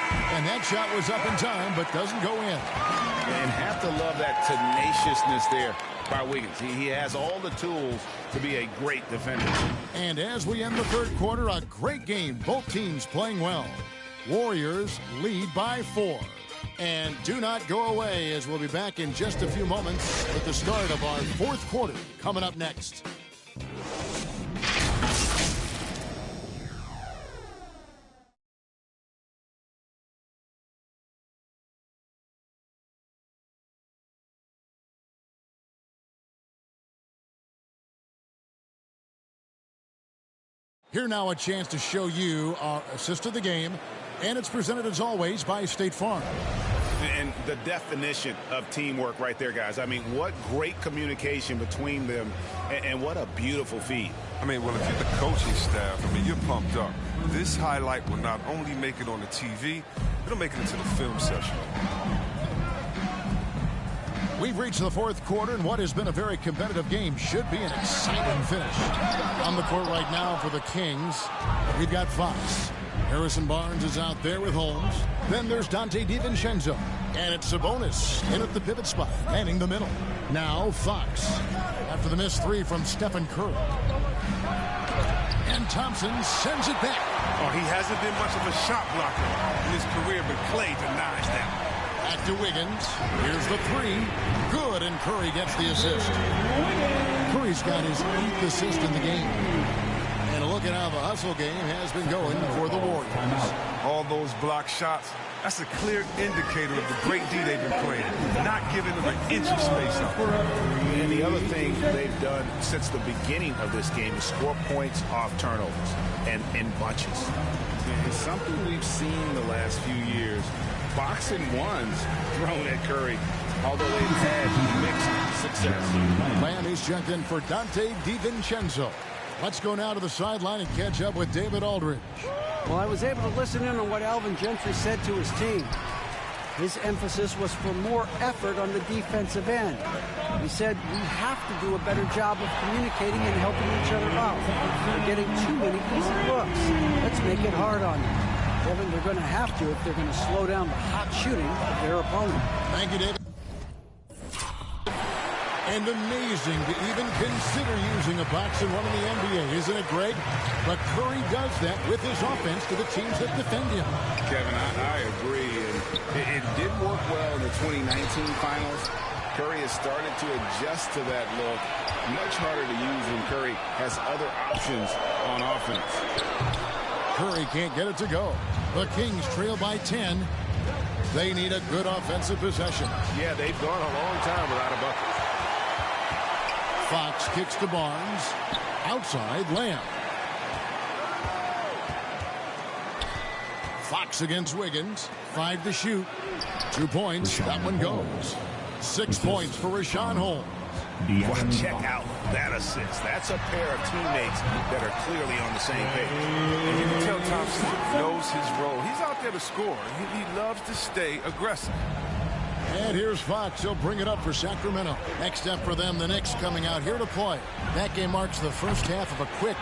And that shot was up in time, but doesn't go in. And have to love that tenaciousness there by Wiggins. He has all the tools to be a great defender. And as we end the third quarter, a great game. Both teams playing well. Warriors lead by 4. And do not go away, as we'll be back in just a few moments with the start of our fourth quarter coming up next. Here now a chance to show you our assist of the game, and it's presented as always by State Farm. And the definition of teamwork right there, guys. I mean, what great communication between them, and what a beautiful feed. I mean, well, if you're the coaching staff, I mean, you're pumped up. This highlight will not only make it on the TV, It'll make it into the film session. We've reached the fourth quarter, and what has been a very competitive game should be an exciting finish. On the court right now for the Kings, we've got Fox. Harrison Barnes is out there with Holmes. Then there's Dante DiVincenzo. And it's Sabonis in at the pivot spot, manning the middle. Now Fox. After the missed three from Stephen Curry. And Thompson sends it back. Oh, he hasn't been much of a shot blocker in his career, but Clay denies that. Back to Wiggins. Here's the three. Good, and Curry gets the assist. Curry's got his 8th assist in the game. And a look at how the hustle game has been going for the Warriors. All those block shots, that's a clear indicator of the great D they've been playing. Not giving them an inch of space up. And the other thing they've done since the beginning of this game is score points off turnovers and in bunches. Yeah, it's something we've seen the last few years. Boxing ones thrown at Curry, although they've had mixed success. Miami's checked in for Dante DiVincenzo. Let's go now to the sideline and catch up with David Aldridge. Well, I was able to listen in on what Alvin Gentry said to his team. His emphasis was for more effort on the defensive end. He said, we have to do a better job of communicating and helping each other out. They're getting too many easy looks. Let's make it hard on them. Kevin, they're going to have to if they're going to slow down the hot shooting of their opponent. Thank you, David. And amazing to even consider using a box and one in the NBA, isn't it great? But Curry does that with his offense to the teams that defend him. Kevin, I agree. And it did work well in the 2019 finals. Curry has started to adjust to that look. Much harder to use when Curry has other options on offense. Curry can't get it to go. The Kings trail by 10. They need a good offensive possession. Yeah, they've gone a long time without a bucket. Fox kicks to Barnes. Outside, Lamb. Fox against Wiggins. 5 to shoot. 2 points. That one goes. 6 points for Rashawn Holmes. Well, check out that assist. That's a pair of teammates that are clearly on the same page. And you can tell Thompson knows his role. He's out there to score. He loves to stay aggressive. And here's Fox. He'll bring it up for Sacramento. Next up for them, the Knicks coming out here to play. That game marks the first half of a quick